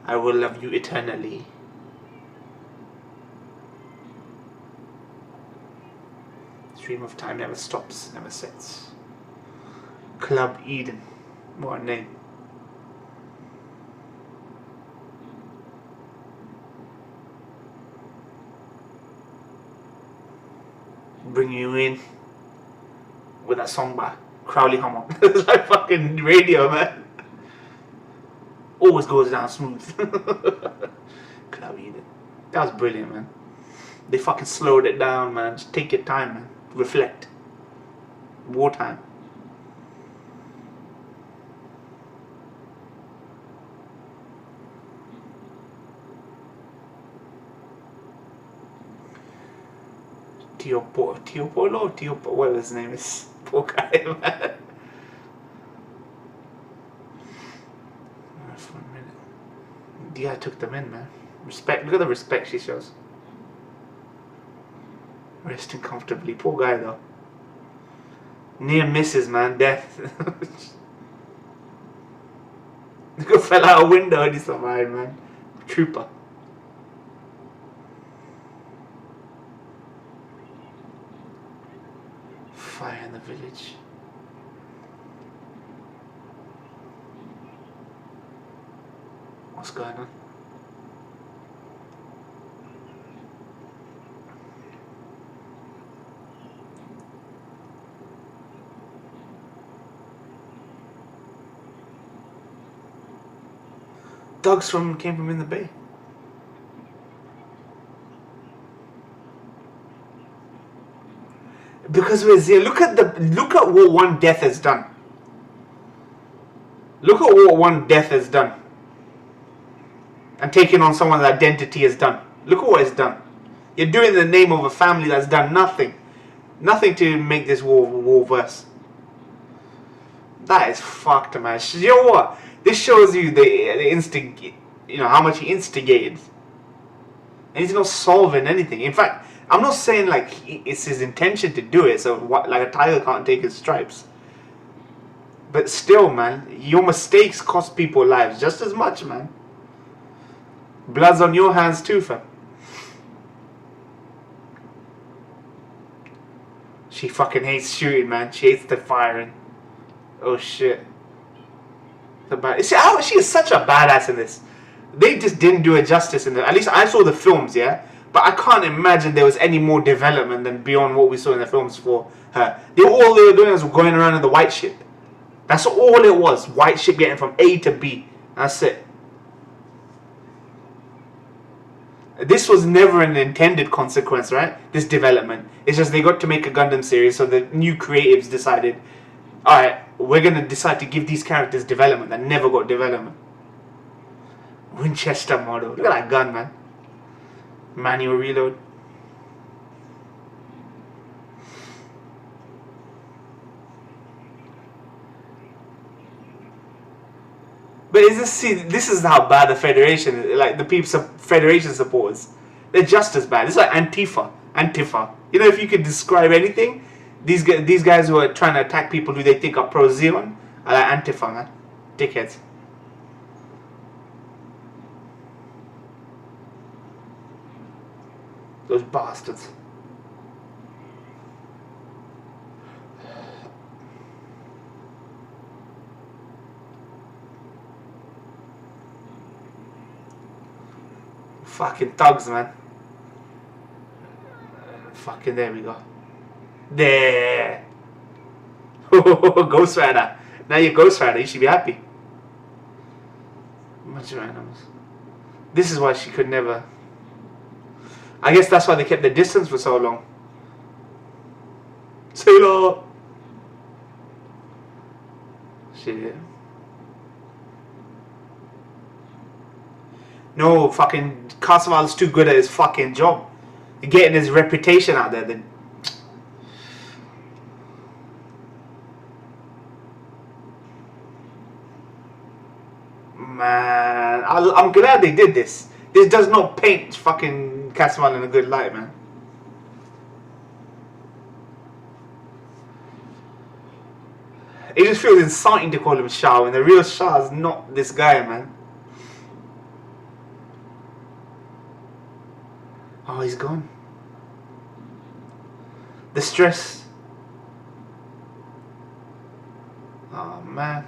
Speaker 1: I will love you eternally. Stream of time never stops, never sets. Club Eden. What a name. Bring you in with that song by Crowley Hammond. It's like fucking radio, man. Always goes down smooth. Club Eden. That was brilliant, man. They fucking slowed it down, man. Just take your time, man. Reflect. Wartime. Tio, whatever his name is. Poor guy, man. For a minute. Yeah, I took them in, man. Respect. Look at the respect she shows. Resting comfortably. Poor guy, though. Near misses, man. Death. Look, fell out a window and he survived, man. Trooper. Fire in the village. What's going on? thugs came from in the Bay? Because we're Zia. Look at what one death has done. Look at what one death has done. And taking on someone's identity has done. Look at what it's done. You're doing it in the name of a family that's done nothing. Nothing to make this war worse. That is fucked, man. You know what? This shows you how much he instigated. And he's not solving anything. In fact, I'm not saying like it's his intention to do it, so like a tiger can't take his stripes. But still, man, your mistakes cost people lives just as much, man. Blood's on your hands too, fam. She fucking hates shooting, man. She hates the firing. Oh shit. She is such a badass in this. They just didn't do it justice in the. At least I saw the films, yeah. But I can't imagine there was any more development than beyond what we saw in the films for her. All they were doing was going around in the white ship. That's all it was. White ship getting from A to B. That's it. This was never an intended consequence, right? This development. It's just they got to make a Gundam series, so the new creatives decided, alright, we're going to decide to give these characters development that never got development. Winchester model. Look at that gun, man. Manual reload. But this is how bad the Federation is. Like the Federation supporters, they're just as bad. This is like Antifa. You know, if you could describe anything, these guys who are trying to attack people who they think are pro-Zeon are like Antifa, man. Dickheads. Those bastards. Fucking thugs, man. Fucking there we go. There. Ghost Rider. Now you're Ghost Rider. You should be happy. Much randoms. This is why she could never. I guess that's why they kept their distance for so long. Sailor. Shit. No, fucking Casaval's too good at his fucking job. Getting his reputation out there. Then. Man, I'm glad they did this. This does not paint fucking Casaval in a good light, man. It just feels insulting to call him Shah when the real Shah is not this guy, man. Oh, he's gone. The stress. Oh, man.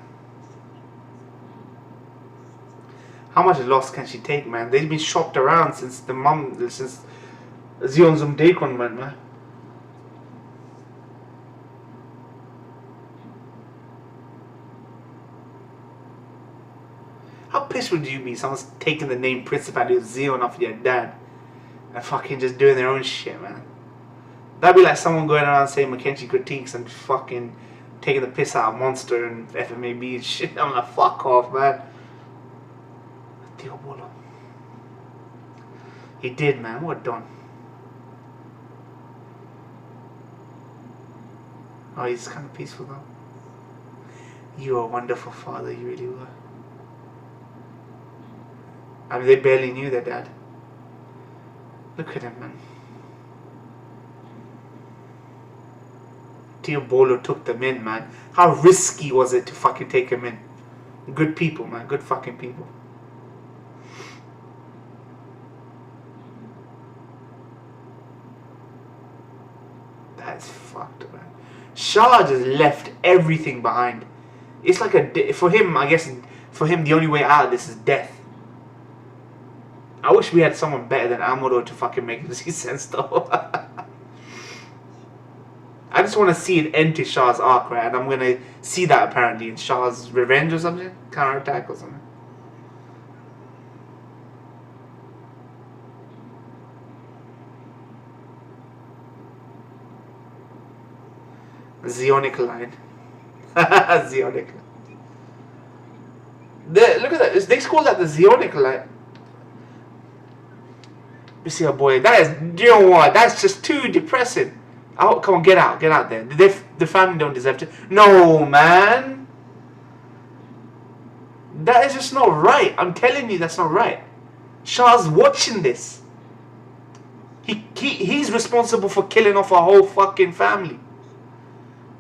Speaker 1: How much loss can she take, man? They've been shopped around since since Zeon Zum Daikon went, man. How pissed would you be? Someone's taking the name Principality of Zeon off your dad and fucking just doing their own shit, man. That'd be like someone going around saying Mackenzie critiques and fucking taking the piss out of Monster and FMAB and shit. I'm like, fuck off, man. He did, man. What done? Oh, he's kind of peaceful though. You are a wonderful father, you really were. I mean, they barely knew their dad. Look at him, man. Teobolo took them in, man. How risky was it to fucking take him in? Good people, man. Good fucking people. That's fucked, man. Shah just left everything behind. It's like for him, I guess, for him, the only way out of this is death. I wish we had someone better than Amuro to fucking make this sense, though. I just want to see an end to Shah's arc, right? And I'm going to see that apparently in Shah's revenge or something? Counterattack or something. Zeonic line. Zeonic line. Look at that. They call that the Zeonic line. You see, boy, that is, you know what? That's just too depressing. Oh, come on, get out there. The family don't deserve to. No, man. That is just not right. I'm telling you, that's not right. Char's watching this. He's responsible for killing off a whole fucking family.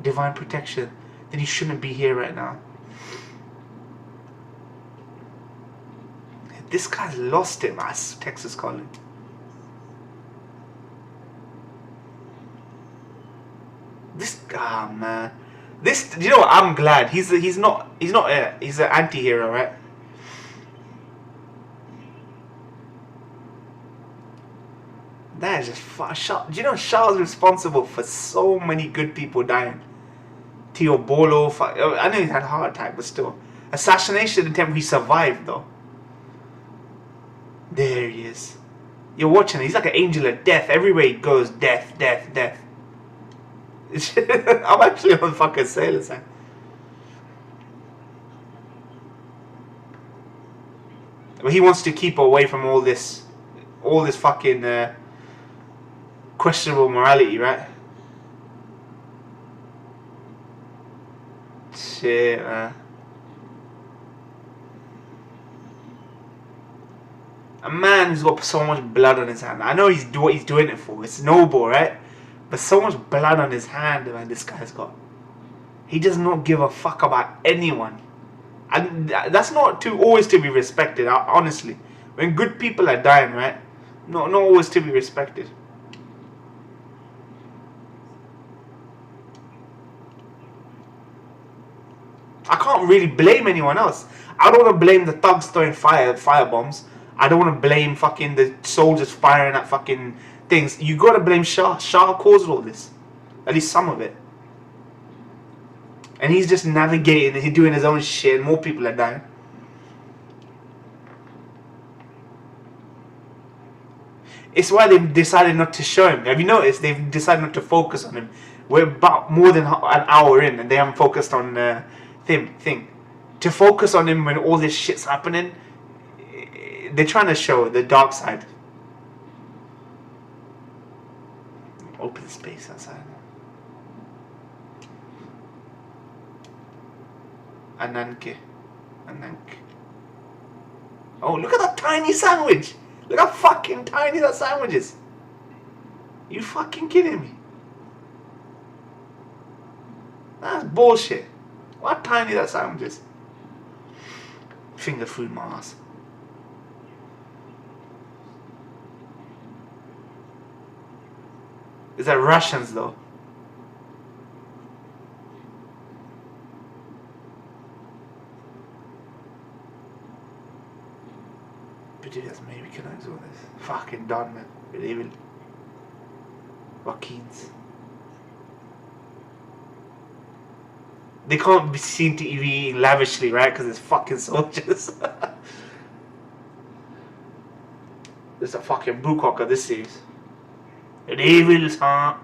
Speaker 1: Divine protection. Then he shouldn't be here right now. This guy's lost it, man. Texas calling. This guy, man. This, you know what? I'm glad he's not he's an anti-hero, right? That is just Shah. Do you know Shah's responsible for so many good people dying? Teobolo, I know he had a heart attack, but still, assassination attempt. He survived though. There he is. You're watching. He's like an angel of death. Everywhere he goes, death, death, death. I'm actually on fucking sailor side. But he wants to keep away from all this fucking questionable morality, right? Shit, man. A man who's got so much blood on his hand. I know what he's doing it for. It's noble, right? But so much blood on his hand, man, this guy's got. He does not give a fuck about anyone. And that's not always to be respected, honestly. When good people are dying, right? Not always to be respected. I can't really blame anyone else. I don't want to blame the thugs throwing fire bombs. I don't want to blame fucking the soldiers firing at fucking things. You gotta blame Shah. Shah caused all this. At least some of it. And he's just navigating and he's doing his own shit and more people are dying. It's why they've decided not to show him. Have you noticed? They've decided not to focus on him. We're about more than an hour in and they haven't focused on thing. To focus on him when all this shit's happening, they're trying to show the dark side. Open space outside. Ananke. Oh, look at that tiny sandwich. Look how fucking tiny that sandwich is. You fucking kidding me? That's bullshit. What tiny that sandwich is. Finger food my ass. Is that Russians though? But yes, maybe can I do this? Fucking done, man. But even Joaquins. They can't be seen to be eating lavishly, right? Because it's fucking soldiers. There's a fucking bukkake of this series. The evils, huh?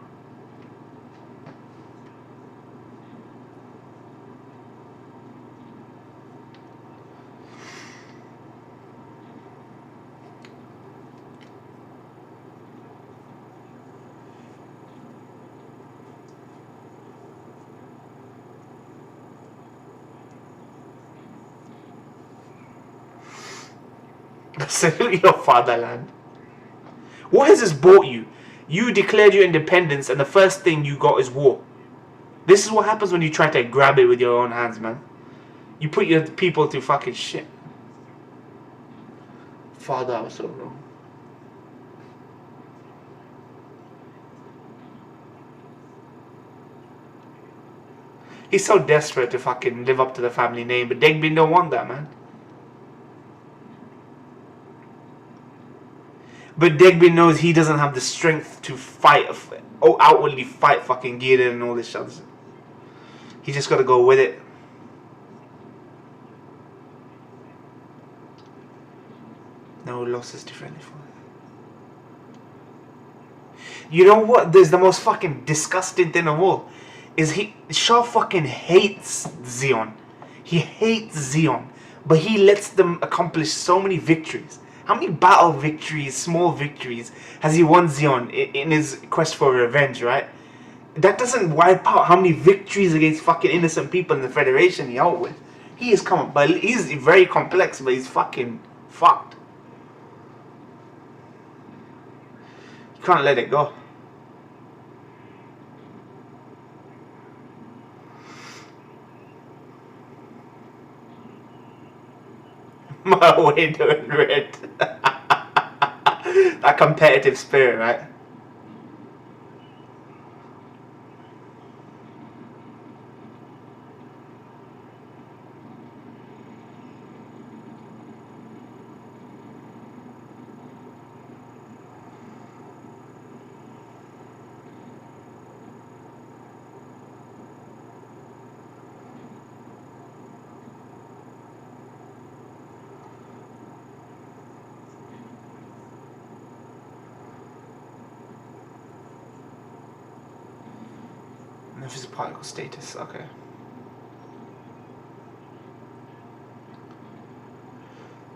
Speaker 1: Salute your fatherland. What has this brought you? You declared your independence and the first thing you got is war. This is what happens when you try to grab it with your own hands, man. You put your people through fucking shit. Father, I was so wrong. He's so desperate to fucking live up to the family name, but Degbin don't want that, man. But Degbin knows he doesn't have the strength to fight, outwardly fight fucking Gideon and all this shit. He just got to go with it. No losses differently for it. You know what? There's the most fucking disgusting thing of all. is Shaw fucking hates Zeon. He hates Zeon, but he lets them accomplish so many victories. How many battle victories, small victories, has he won Zeon in his quest for revenge, right? That doesn't wipe out how many victories against fucking innocent people in the Federation he out with. He is coming, but he's very complex, but he's fucking fucked. You can't let it go. My way doing red. That competitive spirit, right? Physical particle status, okay.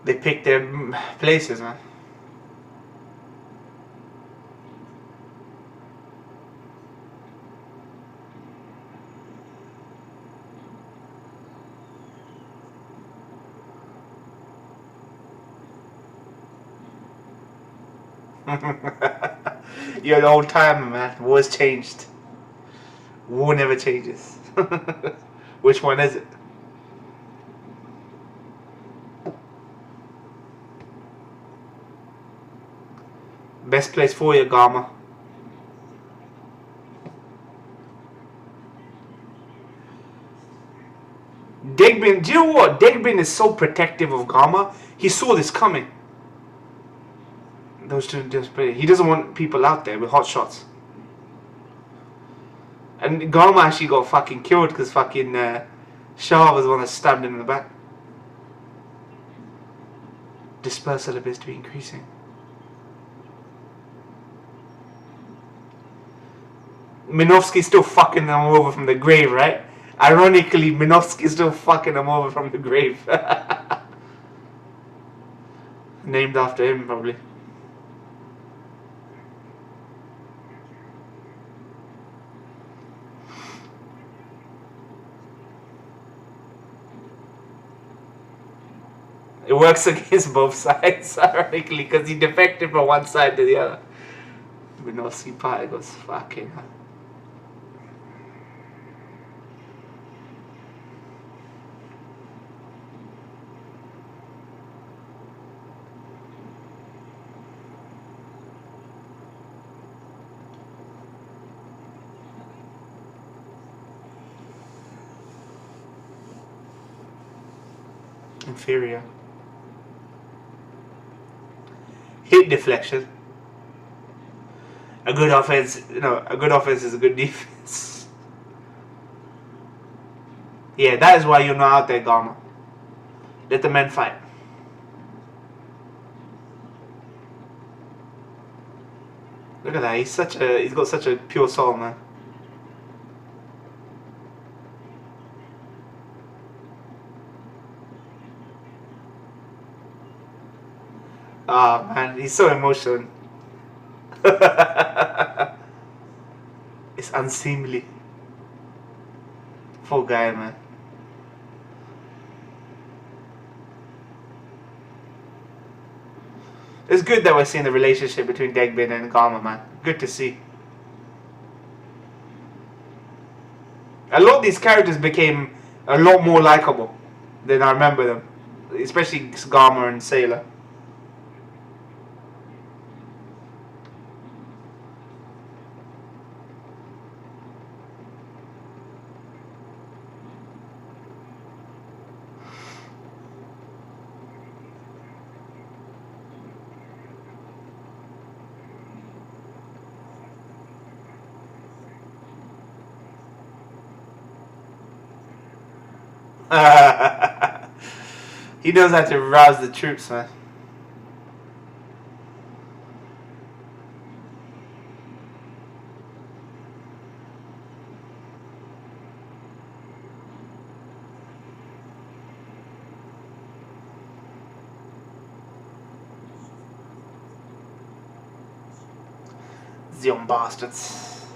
Speaker 1: They picked their places, man. You're an old timer, man. War's changed. War never changes. Which one is it? Best place for you, Gamma. Degbin, do you know what? Degbin is so protective of Gamma. He saw this coming. Those two just play. He doesn't want people out there with hot shots. And Gamma actually got fucking killed because fucking Shah was the one that stabbed him in the back. Dispersal appears to be increasing. Minovsky's still fucking them over from the grave, right? Ironically, Minovsky's still fucking them over from the grave. Named after him, probably. It works against both sides, ironically, because he defected from one side to the other. Minovsky party goes fucking hell. Inferior. Hit deflection. A good offense, a good offense is a good defense. Yeah, that is why you're not out there, Gamma. Let the men fight. Look at that, he's got such a pure soul, man. Ah, man, he's so emotional. It's unseemly. Poor guy, man. It's good that we're seeing the relationship between Degbin and Gamma, man. Good to see. A lot of these characters became a lot more likable than I remember them. Especially Gamma and Sailor. He knows how to rouse the troops, man. Young bastards.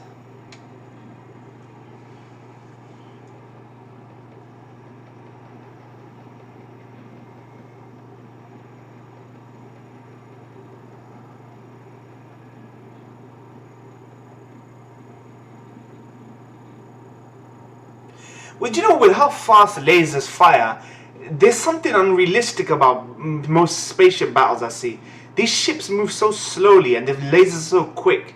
Speaker 1: Well, do you know, with how fast lasers fire, there's something unrealistic about most spaceship battles I see. These ships move so slowly and the lasers are so quick.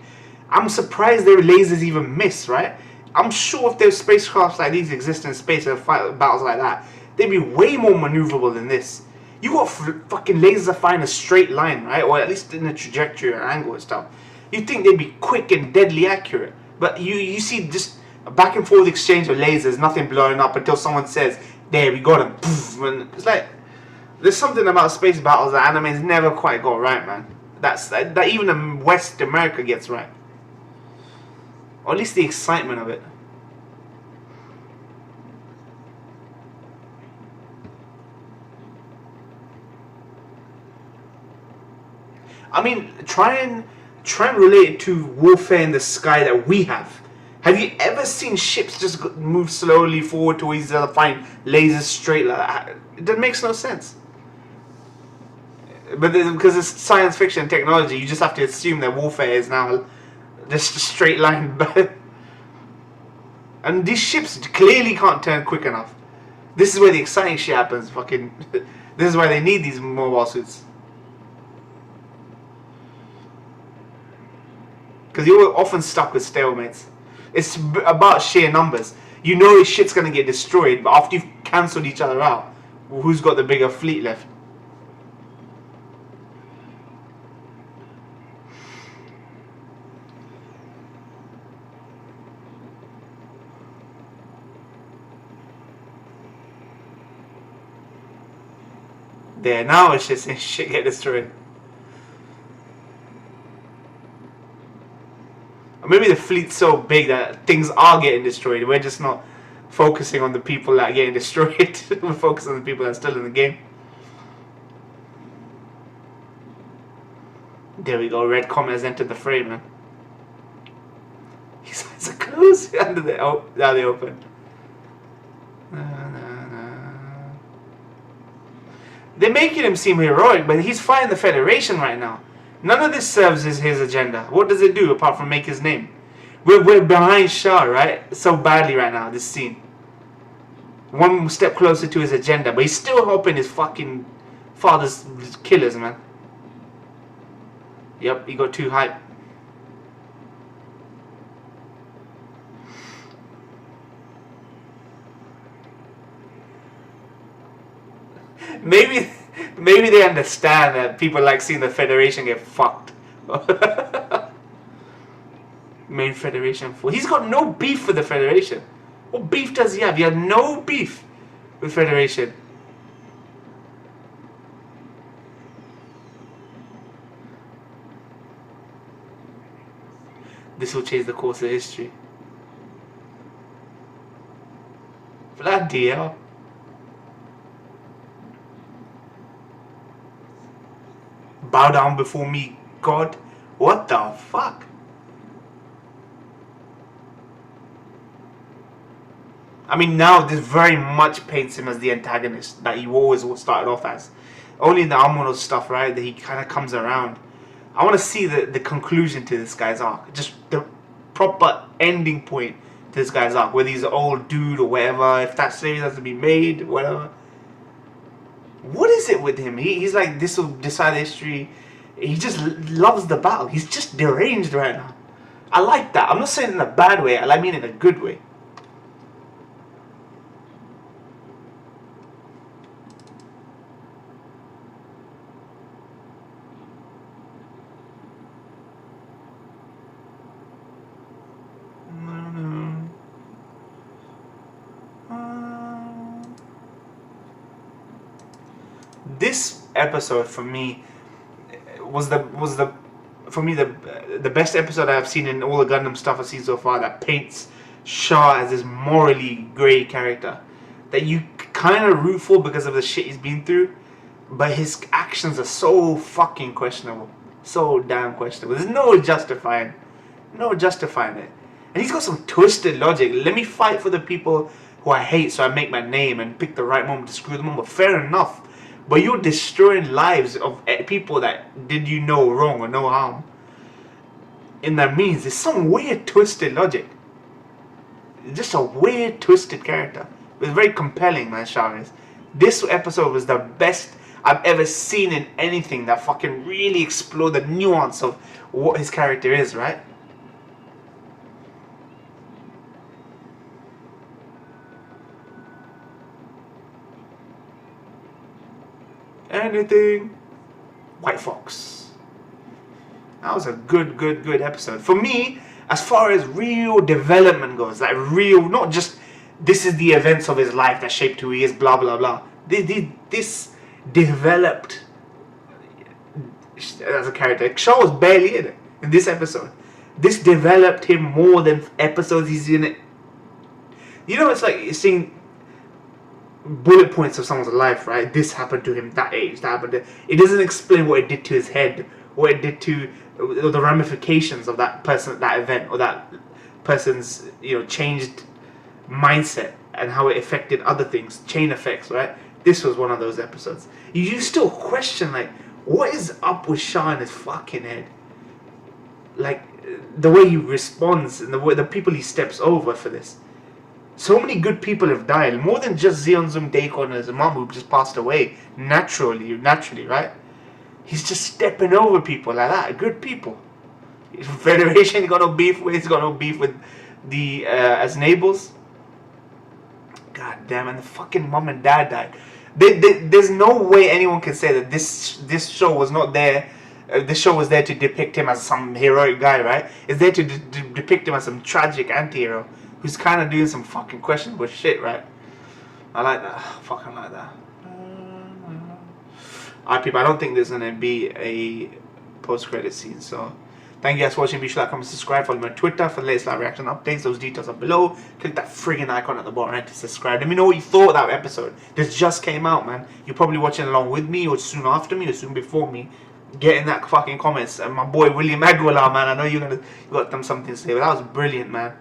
Speaker 1: I'm surprised their lasers even miss, right? I'm sure if there's spacecrafts like these exist in space and fight battles like that, they'd be way more maneuverable than this. You got fucking lasers that fire in a straight line, right? Or at least in a trajectory or angle and stuff. You'd think they'd be quick and deadly accurate. But you see just a back and forth exchange of lasers, nothing blowing up until someone says, there, we got him. Poof, and it's like, there's something about space battles that anime's never quite got right, man. That even the West America gets right. Or at least the excitement of it. I mean, try and relate it to warfare in the sky that we have. Have you ever seen ships just move slowly forward towards each other, find lasers straight like that? That makes no sense. But because it's science fiction technology, you just have to assume that warfare is now just a straight line. And these ships clearly can't turn quick enough. This is where the exciting shit happens. Fucking, this is why they need these mobile suits. Because you're often stuck with stalemates. It's about sheer numbers. You know this shit's gonna get destroyed, but after you've cancelled each other out, who's got the bigger fleet left? There, now it's just shit get destroyed. Or maybe the fleet's so big that things are getting destroyed. We're just not focusing on the people that are getting destroyed. We're focusing on the people that are still in the game. There we go. Red Comet has entered the frame, man. His eyes are closed under the now they open. They're making him seem heroic, but he's fighting the Federation right now. None of this serves his agenda. What does it do apart from make his name? We're behind Char, right? So badly right now, this scene. One step closer to his agenda, but he's still helping his fucking father's killers, man. Yep, he got too hyped. Maybe they understand that people like seeing the Federation get fucked. Main Federation fool. He's got no beef with the Federation. What beef does he have? He had no beef with Federation. This will change the course of history. Bloody hell. Bow down before me, God. What the fuck? I mean, now this very much paints him as the antagonist that he always started off as. Only in the Amuno stuff, right, that he kind of comes around. I want to see the conclusion to this guy's arc. Just the proper ending point to this guy's arc. Whether he's an old dude or whatever. If that series has to be made, whatever. What is it with him? He's like, this will decide history. He just loves the battle. He's just deranged right now. I like that. I'm not saying in a bad way. I mean in a good way. This episode for me was the best episode I've seen in all the Gundam stuff I've seen so far, that paints Char as this morally grey character that you kind of root for because of the shit he's been through, but his actions are so fucking questionable, so damn questionable. There's no justifying No justifying it. And he's got some twisted logic. Let me fight for the people who I hate so I make my name and pick the right moment to screw them over. Fair enough. But you're destroying lives of people that did you no wrong or no harm. In that means there's some weird twisted logic. Just a weird twisted character. It was very compelling, man, Char is. This episode was the best I've ever seen in anything that fucking really explored the nuance of what his character is, right? Anything. White Fox. That was a good episode. For me, as far as real development goes, like real, not just this is the events of his life that shaped who he is, blah blah blah. This developed as a character. Shaw was barely in it in this episode. This developed him more than episodes he's in it. You know, it's like seeing bullet points of someone's life, right? This happened to him that age, that happened to, it doesn't explain what it did to his head, what it did to the ramifications of that person, that event, or that person's, you know, changed mindset and how it affected other things, chain effects, right? This was one of those episodes. You still question, like, what is up with Shaw in his fucking head? Like, the way he responds and the people he steps over for this. So many good people have died, more than just Zeonzum, Daikon, and his mom who just passed away naturally, right? He's just stepping over people like that, good people. Federation, he's got no beef with. He's got no beef with the as neighbors. God damn, and the fucking mom and dad died. There's no way anyone can say that this show was not there. This show was there to depict him as some heroic guy, right? It's there to depict him as some tragic anti-hero who's kind of doing some fucking questionable shit, right? I like that. Fucking like that. Alright, people, I don't think there's gonna be a post-credit scene, so thank you guys for watching. Be sure to comment, subscribe, follow me on Twitter for the latest live reaction updates. Those details are below. Click that friggin' icon at the bottom right to subscribe. Let me know what you thought of that episode. This just came out, man. You're probably watching along with me, or soon after me, or soon before me. Get in that fucking comments. And my boy William Aguilar, man, I know you got them something to say, but that was brilliant, man.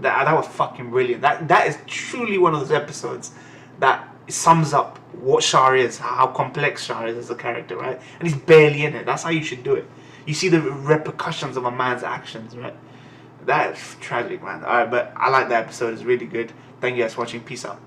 Speaker 1: That was fucking brilliant. That is truly one of those episodes that sums up what Char is, how complex Char is as a character, right? And he's barely in it. That's how you should do it. You see the repercussions of a man's actions, right? That's tragic, man. Alright, but I like that episode. It's really good. Thank you guys for watching. Peace out.